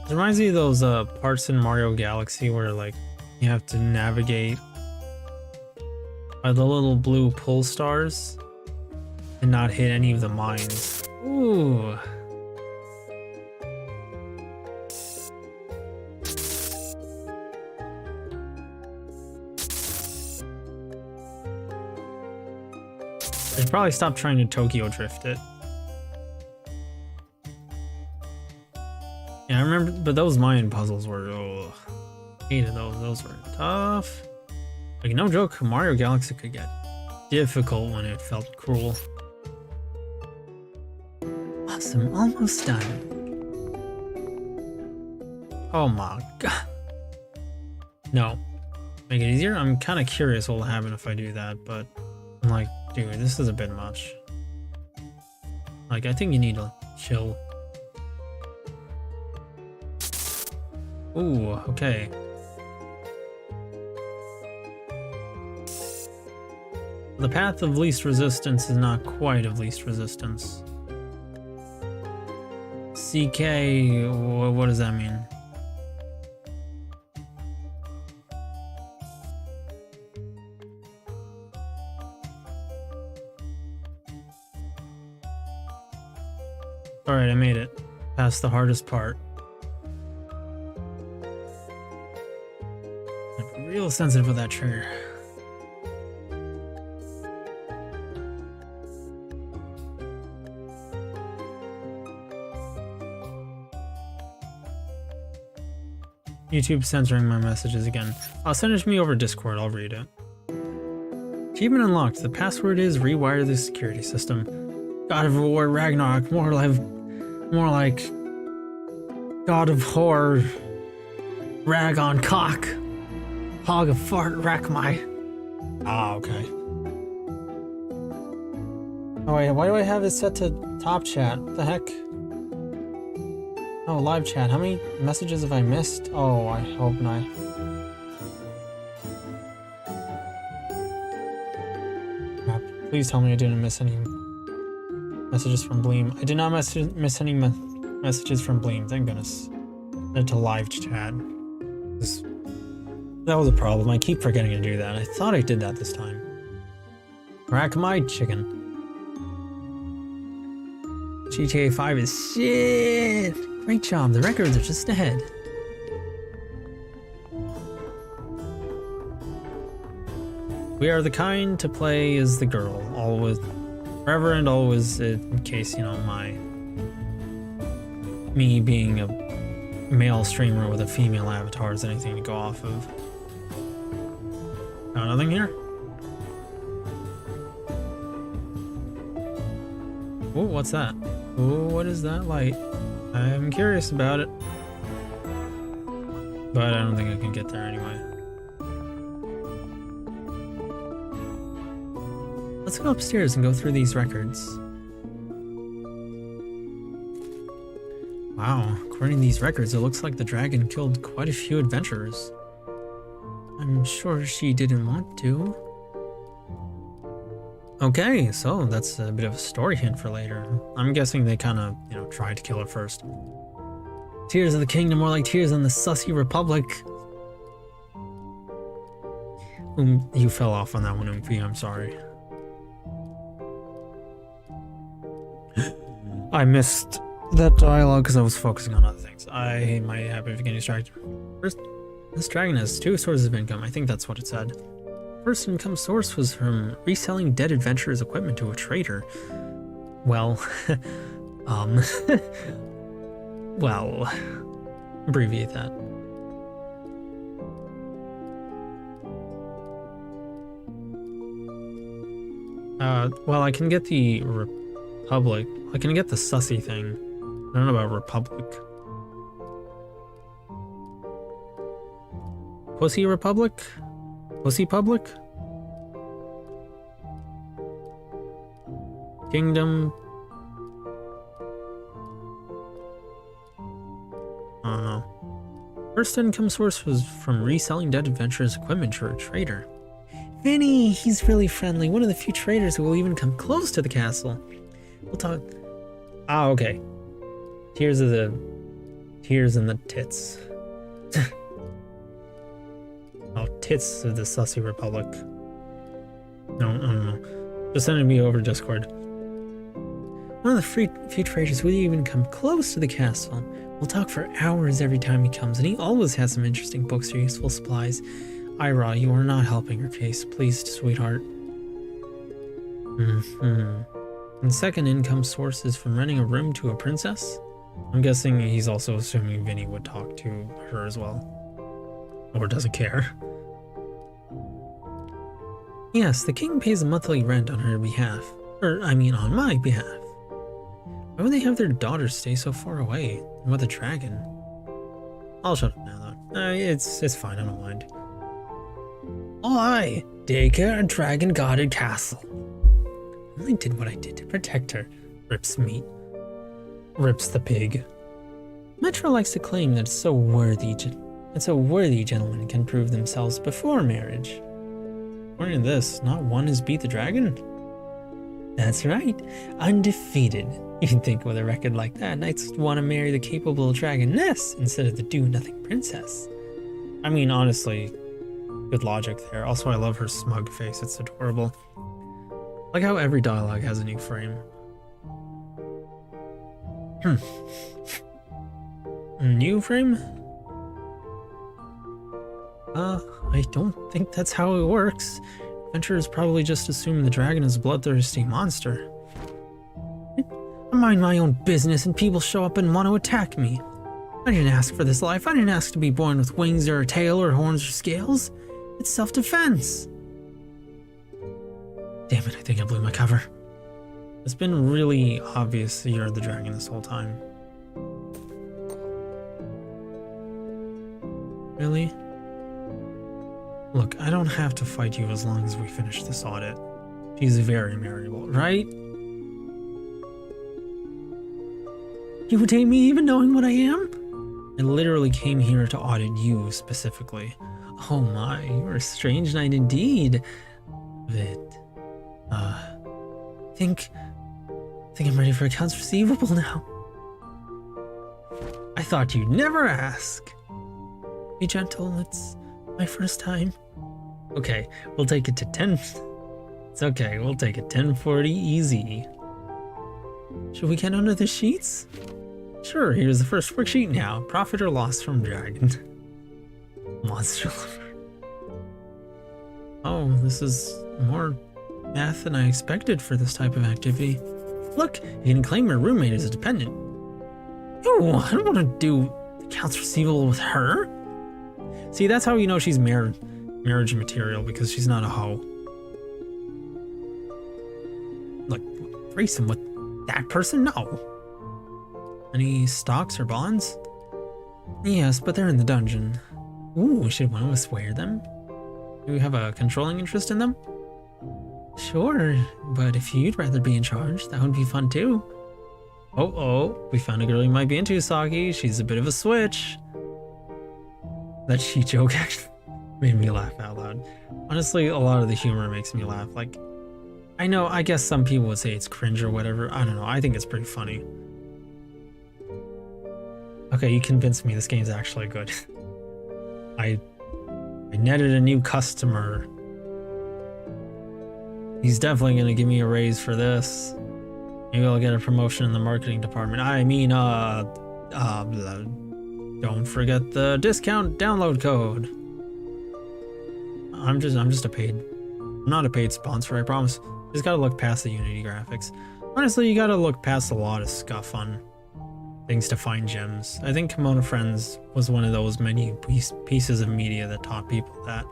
It reminds me of those parts in Mario Galaxy where like you have to navigate by the little blue pull stars and not hit any of the mines. Ooh. I should probably stop trying to Tokyo drift it. Yeah, I remember, but those Mayan puzzles were, oh, hated those. Those were tough. Like, no joke, Mario Galaxy could get difficult when it felt cruel. Awesome, almost done. Oh my god. No. Make it easier? I'm kind of curious what will happen if I do that, but I'm like, dude, this is a bit much. Like, I think you need to chill. Ooh, okay. The path of least resistance is not quite of least resistance. CK, what does that mean? Alright, I made it. Past the hardest part. I'm real sensitive with that trigger. YouTube censoring my messages again. Send it to me over Discord, I'll read it. Achievement unlocked. The password is rewire the security system. God of War Ragnarok, more like God of Horror Rag on cock. Hog of fart rack my. Ah, okay. Oh wait, why do I have it set to top chat? What the heck? Oh, live chat. How many messages have I missed? Oh, I hope not. Crap. Please tell me I didn't miss any messages from Bleem. I did not miss any messages from Bleem, thank goodness. Set to live chat. That was a problem. I keep forgetting to do that. I thought I did that this time. Rack my chicken. GTA 5 is shit! Great job, the records are just ahead. We are the kind to play as the girl, always, forever and always, in case, you know, me being a male streamer with a female avatar is anything to go off of. Oh, nothing here? Oh, what's that? Oh, what is that light? I'm curious about it. But I don't think I can get there anyway. Let's go upstairs and go through these records. Wow, according to these records, it looks like the dragon killed quite a few adventurers. I'm sure she didn't want to. Okay, so that's a bit of a story hint for later. I'm guessing they kind of, you know, tried to kill her first. Tears of the Kingdom, more like tears on the Sussy Republic. You fell off on that one, Oomphy, I'm sorry. I missed that dialogue because I was focusing on other things. I hate my habit of getting distracted. First, This dragon has two sources of income. I think that's what it said. First income source was from reselling dead adventurers' equipment to a trader. Well, well, abbreviate that. Well, I can get the Republic. I can get the sussy thing. I don't know about Republic. Pussy Republic? Pussy Public? Kingdom? I don't know. First income source was from reselling dead adventurers' equipment to a trader. Vinny, he's really friendly. One of the few traders who will even come close to the castle. We'll talk. Ah, okay. Tears in the tits. Oh, tits of the Sussy Republic. No, I don't know. Just sending me over Discord. One of the few traders who will even come close to the castle. We'll talk for hours every time he comes, and he always has some interesting books or useful supplies. Ira, you are not helping her case. Please, sweetheart. And second income source is from renting a room to a princess? I'm guessing he's also assuming Vinny would talk to her as well. Or doesn't care. Yes, the king pays a monthly rent on her behalf. On my behalf. Why would they have their daughter stay so far away? And with a dragon? I'll shut up now, though. It's fine, I don't mind. I daycare a dragon-guarded castle. I only did what I did to protect her. Rips meat. Rips the pig. Metro likes to claim that so worthy gentlemen can prove themselves before marriage. According to this, not one has beat the dragon? That's right, undefeated. You'd think with a record like that, knights would want to marry the capable dragoness instead of the do-nothing princess. I mean, honestly, good logic there. Also, I love her smug face, it's adorable. Like how every dialogue has a new frame. New frame? I don't think that's how it works. Adventurers probably just assume the dragon is a bloodthirsty monster. I mind my own business and people show up and want to attack me. I didn't ask for this life. I didn't ask to be born with wings or a tail or horns or scales. It's self-defense. Damn it, I think I blew my cover. It's been really obvious that you're the dragon this whole time. Really? Look, I don't have to fight you as long as we finish this audit. She's very marriable, right? You would date me even knowing what I am? I literally came here to audit you specifically. Oh my, you're a strange knight indeed. Think I'm ready for accounts receivable now. I thought you'd never ask. Be gentle, it's my first time. Okay, we'll take it to 10. It's okay, we'll take it 1040 easy. Should we get under the sheets? Sure, here's the first worksheet now. Profit or loss from dragon. Monster lover. Oh, this is more math than I expected for this type of activity. Look, you can claim your roommate as a dependent. Ew, I don't want to do accounts receivable with her. See, that's how you know she's marriage material, because she's not a hoe. Like, threesome with that person? No. Any stocks or bonds? Yes, but they're in the dungeon. Ooh, should one of us swear them? Do we have a controlling interest in them? Sure, but if you'd rather be in charge, that would be fun too. Oh, we found a girl you might be into, Saki. She's a bit of a switch. That she joke actually made me laugh out loud. Honestly, a lot of the humor makes me laugh. Like, I know, I guess some people would say it's cringe or whatever. I don't know, I think it's pretty funny. Okay, you convinced me this game's actually good. I netted a new customer. He's definitely gonna give me a raise for this. Maybe I'll get a promotion in the marketing department. I mean, Don't forget the discount download code. I'm not a paid sponsor, I promise. Just gotta look past the Yu-nee graphics. Honestly, you gotta look past a lot of scuff on things to find gems. I think Kimono Friends was one of those many pieces of media that taught people that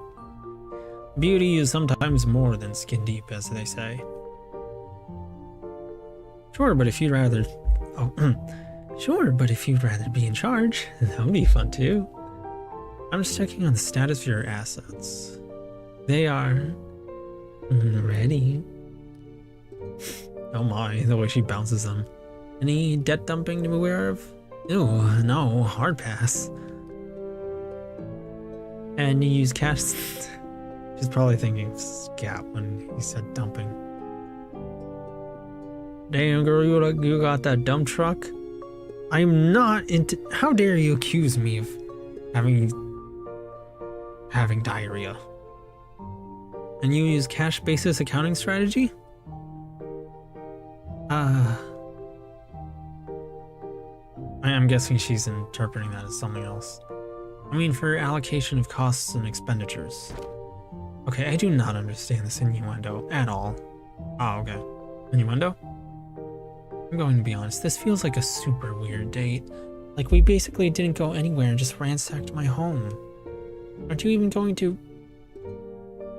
beauty is sometimes more than skin deep, as they say. Sure, but if you'd rather... Sure, but if you'd rather be in charge, that would be fun too. I'm just checking on the status of your assets. They are... ready. Oh my, the way she bounces them. Any debt dumping to be aware of? Ew, no, hard pass. And you use cash... She's probably thinking scat when he said dumping. Damn girl, you got that dump truck? I'm not into... How dare you accuse me of having diarrhea? And you use cash basis accounting strategy? I'm guessing she's interpreting that as something else. I mean, for allocation of costs and expenditures. Okay, I do not understand this innuendo at all. Oh, okay. Innuendo? I'm going to be honest, this feels like a super weird date. Like we basically didn't go anywhere and just ransacked my home. Aren't you even going to...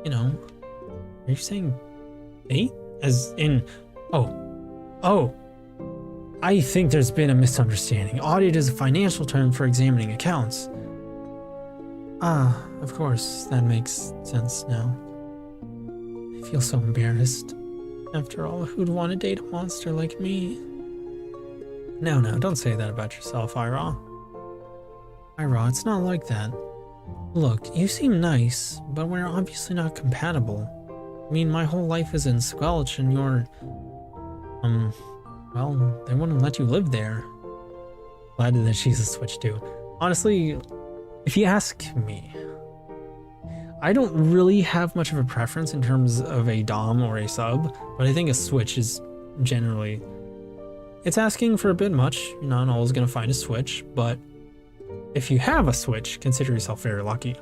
You know... Are you saying date? As in... Oh. I think there's been a misunderstanding. Audit is a financial term for examining accounts. Ah, of course, that makes sense now. I feel so embarrassed. After all, who'd want to date a monster like me? No, don't say that about yourself, Ira. Ira, it's not like that. Look, you seem nice, but we're obviously not compatible. I mean, my whole life is in Squelch and you're... well, they wouldn't let you live there. Glad that she's a Switch too. Honestly, if you ask me, I don't really have much of a preference in terms of a Dom or a sub, but I think a Switch is generally... It's asking for a bit much. You're not always going to find a Switch, but if you have a Switch, consider yourself very lucky.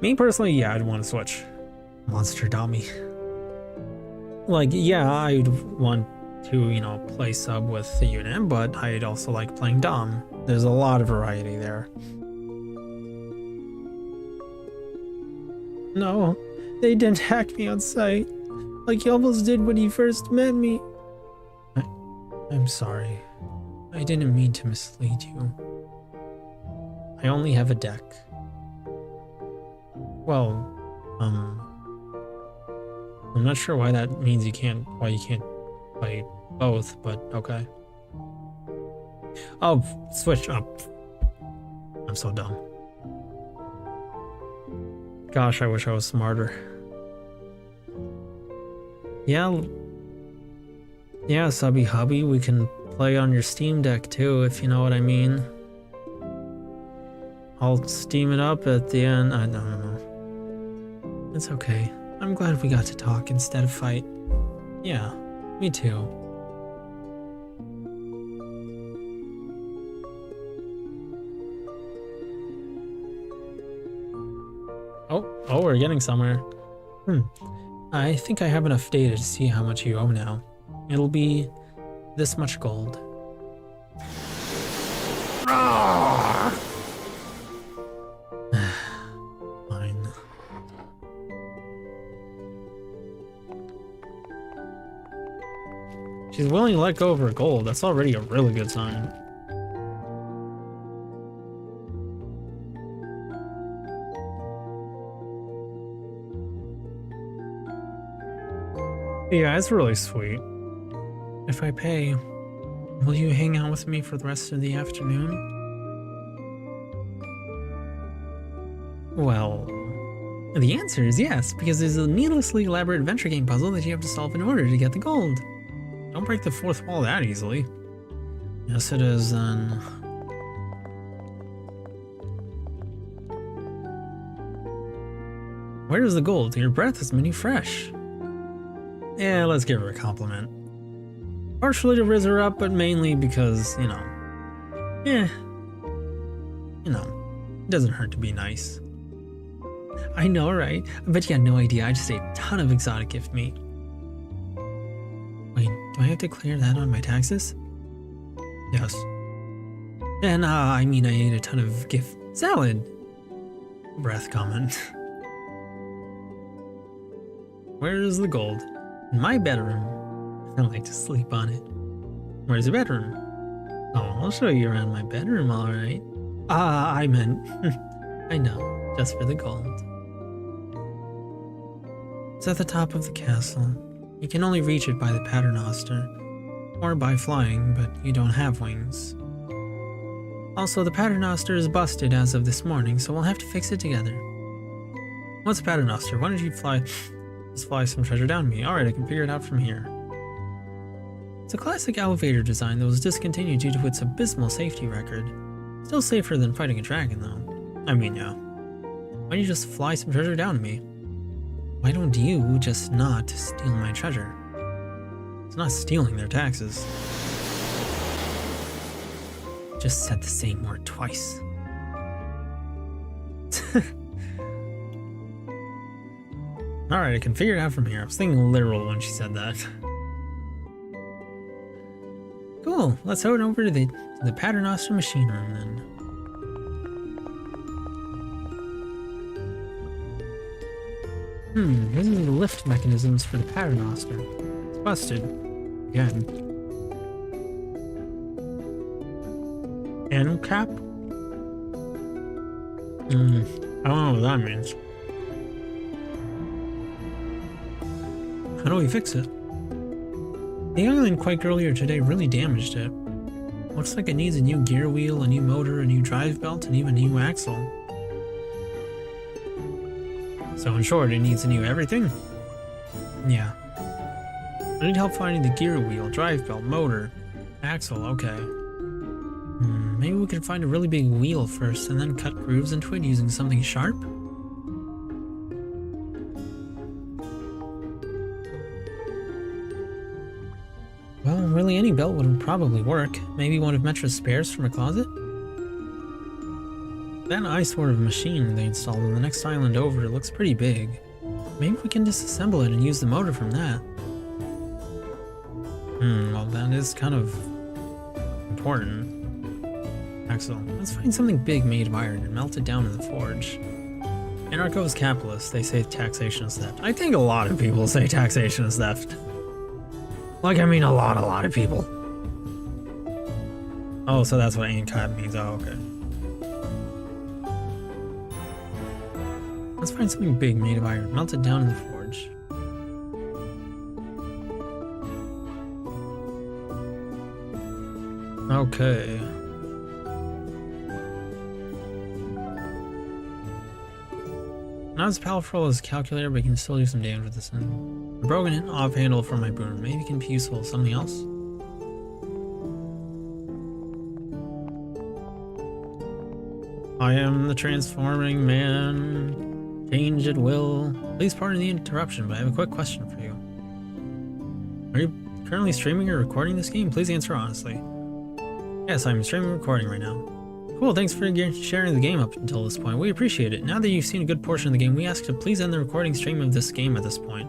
Me personally, yeah, I'd want a Switch. Monster Dommy. Like, yeah, I'd want to, play sub with the Yu-nee, but I'd also like playing Dom. There's a lot of variety there. No, they didn't hack me on sight, like you almost did when you first met me. I'm sorry. I didn't mean to mislead you. I only have a deck. Well, I'm not sure why that means you can't play both, but okay. Oh, switch up. I'm so dumb. Gosh, I wish I was smarter. Yeah, subby hubby, we can play on your Steam Deck too, if you know what I mean. I'll steam it up at the end. I don't know. It's okay. I'm glad we got to talk instead of fight. Yeah, me too. Oh, we're getting somewhere. I think I have enough data to see how much you owe now. It'll be this much gold. Fine. She's willing to let go of her gold. That's already a really good sign. Yeah, it's really sweet. If I pay, will you hang out with me for the rest of the afternoon? Well, the answer is yes, because there's a needlessly elaborate adventure game puzzle that you have to solve in order to get the gold. Don't break the fourth wall that easily. Yes, it is, then. Where's the gold? Your breath is mini fresh. Yeah, let's give her a compliment. Partially to rizz her up, but mainly because, You know, it doesn't hurt to be nice. I know, right? I bet you had no idea I just ate a ton of exotic gift meat. Wait, do I have to clear that on my taxes? Yes. And I mean I ate a ton of gift salad. Breath comment. Where is the gold? In my bedroom. I like to sleep on it. Where's the bedroom? Oh, I'll show you around my bedroom, alright. I meant... I know, just for the gold. It's at the top of the castle. You can only reach it by the paternoster, or by flying, but you don't have wings. Also, the paternoster is busted as of this morning, so we'll have to fix it together. What's a paternoster? Why don't you just fly some treasure down me? Alright, I can figure it out from here. It's a classic elevator design that was discontinued due to its abysmal safety record. Still safer than fighting a dragon, though. I mean, yeah. Why don't you just fly some treasure down to me? Why don't you just not steal my treasure? It's not stealing their taxes. Just said the same word twice. Alright, I can figure it out from here. I was thinking literal when she said that. Cool, let's head over to the paternoster machine room then. This is the lift mechanisms for the paternoster. It's busted. Again. Animal cap? I don't know what that means. How do we fix it? The island quake earlier today really damaged it. Looks like it needs a new gear wheel, a new motor, a new drive belt, and even a new axle. So in short, it needs a new everything? Yeah. I need help finding the gear wheel, drive belt, motor, axle, okay. Maybe we could find a really big wheel first and then cut grooves into it using something sharp? Well, really any belt would probably work. Maybe one of Metra's spares from her closet? That ice sort of machine they installed on the next island over looks pretty big. Maybe we can disassemble it and use the motor from that. Well that is kind of important. Excellent. Let's find something big made of iron and melt it down in the forge. Anarchos capitalists, they say taxation is theft. I think a lot of people say taxation is theft. Like, I mean a lot of people. Oh, so that's what ANCAP means. Oh, okay. Let's find something big made of iron. Melt it down in the forge. Okay. Not as powerful as a calculator, but you can still do some damage with this one. A broken off handle for my broom. Maybe it can be useful with something else. I am the transforming man. Change at will. Please pardon the interruption, but I have a quick question for you. Are you currently streaming or recording this game? Please answer honestly. Yes, I'm streaming and recording right now. Cool, thanks for sharing the game up until this point. We appreciate it. Now that you've seen a good portion of the game, we ask to please end the recording stream of this game at this point.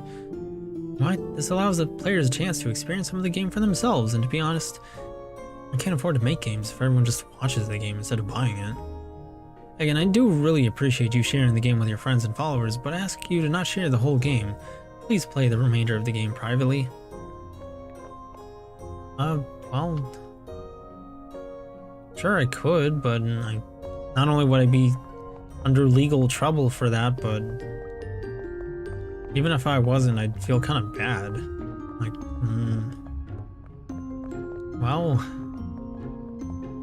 What? This allows the players a chance to experience some of the game for themselves, and to be honest, I can't afford to make games if everyone just watches the game instead of buying it. Again, I do really appreciate you sharing the game with your friends and followers, but I ask you to not share the whole game. Please play the remainder of the game privately. Well... Sure, I could, but not only would I be under legal trouble for that, but even if I wasn't, I'd feel kind of bad. Like, well,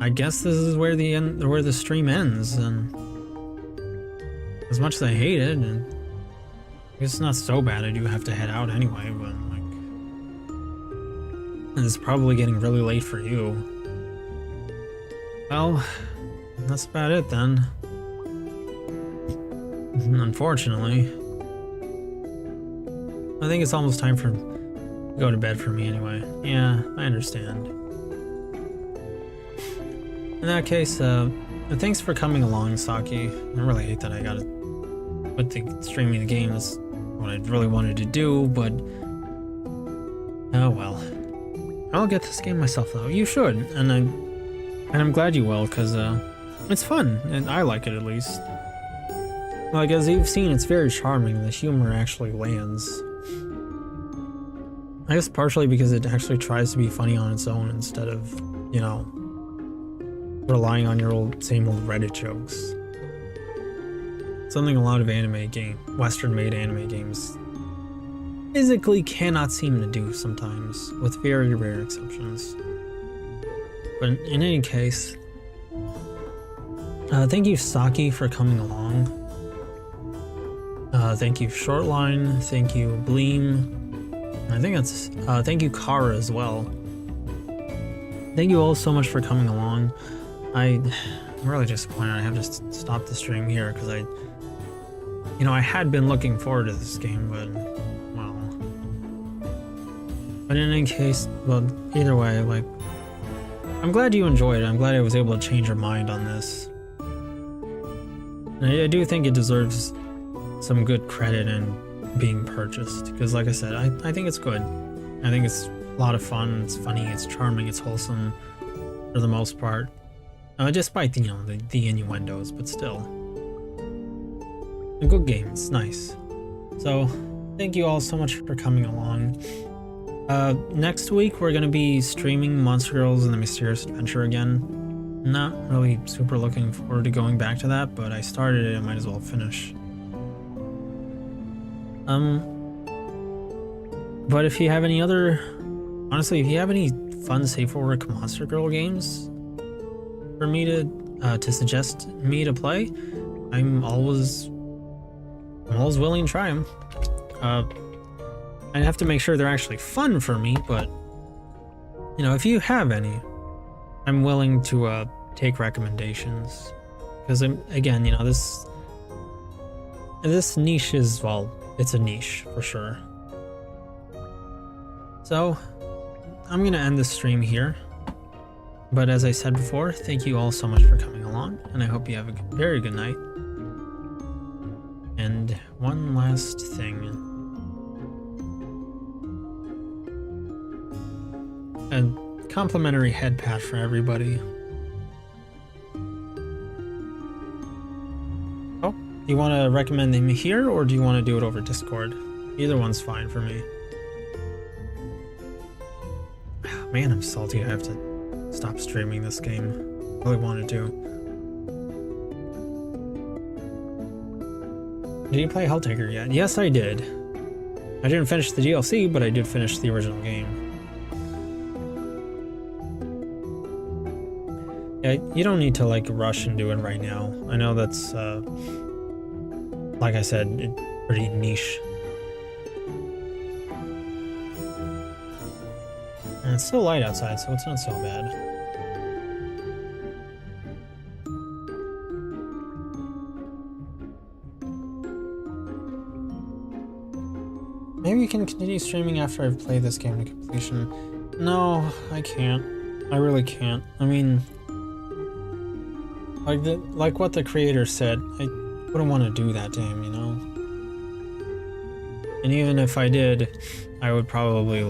I guess this is where the stream ends, and as much as I hate it, and I guess it's not so bad. I do have to head out anyway, but like, and it's probably getting really late for you. Well, that's about it then. Unfortunately. I think it's almost time to go to bed for me anyway. Yeah, I understand. In that case, And thanks for coming along, Saki. I really hate that I gotta quit the streaming the game. That's what I really wanted to do, but oh well. I'll get this game myself though. You should, and I'm glad you will, because it's fun, and I like it at least. Like, as you've seen, it's very charming. The humor actually lands. I guess partially because it actually tries to be funny on its own instead of, you know, relying on your same old Reddit jokes. Something a lot of Western-made anime games physically cannot seem to do sometimes, with very rare exceptions. But in any case, thank you, Saki, for coming along. Thank you, Shortline. Thank you, Bleem. I think that's, thank you, Kara, as well. Thank you all so much for coming along. I'm really disappointed I have to stop the stream here, because I had been looking forward to this game, but, well. But in any case, well, either way, like, I'm glad you enjoyed it. I'm glad I was able to change your mind on this. And I do think it deserves some good credit in being purchased, because like I said, I think it's good. I think it's a lot of fun, it's funny, it's charming, it's wholesome for the most part. Despite the innuendos, but still. A good game, it's nice. So, thank you all so much for coming along. Next week we're going to be streaming Monster Girls and the Mysterious Adventure again. Not really super looking forward to going back to that, but I started it, I might as well finish. But if you have any honestly, if you have any fun safe for work Monster Girl games for me to suggest me to play, I'm always willing to try them. I'd have to make sure they're actually fun for me, but if you have any, I'm willing to take recommendations, because again, this niche is, well, it's a niche for sure. So I'm gonna end this stream here, but as I said before, thank you all so much for coming along, and I hope you have a very good night. And one last thing, a complimentary head pat for everybody. Oh, you want to recommend them here, or do you want to do it over Discord? Either one's fine for me. Man, I'm salty I have to stop streaming this game. I really wanted to. Did you play Helltaker yet? Yes, I did. I didn't finish the DLC, but I did finish the original game. Yeah, you don't need to rush and do it right now. I know that's like I said, pretty niche. And it's still light outside, so it's not so bad. Maybe you can continue streaming after I've played this game to completion. No, I can't. I really can't. I mean, like what the creator said, I wouldn't want to do that to him, And even if I did, I would probably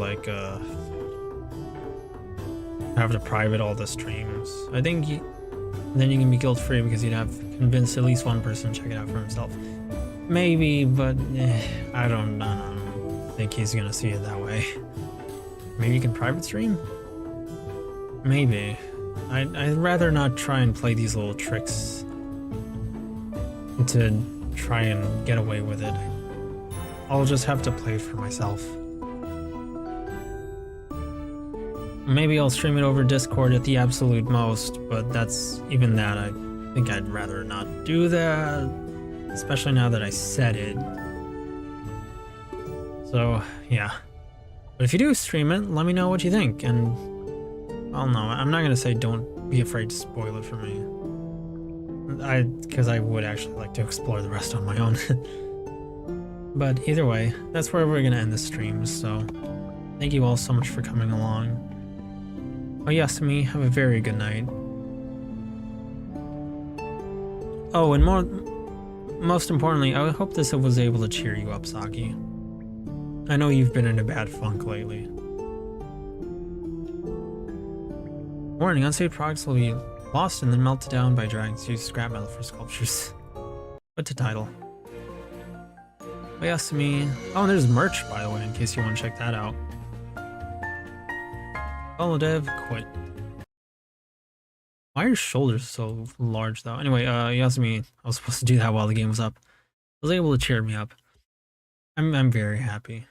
have to private all the streams. I think then you can be guilt-free because you'd have convinced at least one person to check it out for himself. Maybe, but I don't think he's gonna see it that way. Maybe you can private stream? Maybe. I'd rather not try and play these little tricks to try and get away with it. I'll just have to play it for myself. Maybe I'll stream it over Discord at the absolute most, but even that, I think I'd rather not do that, especially now that I said it. So, yeah. But if you do stream it, let me know what you think, and well, no, I'm not gonna say don't be afraid to spoil it for me. Because I would actually like to explore the rest on my own. But either way, that's where we're gonna end the stream, so thank you all so much for coming along. Oh, Yasumi, have a very good night. Oh, and most importantly, I hope this was able to cheer you up, Saki. I know you've been in a bad funk lately. Warning, unsaved products will be lost and then melted down by dragons to use scrap metal for sculptures. What to title? Oyasumi. Oh, and there's merch, by the way, in case you want to check that out. Follow dev, quit. Why are your shoulders so large, though? Anyway, Yasumi, I was supposed to do that while the game was up. I was able to cheer me up. I'm very happy.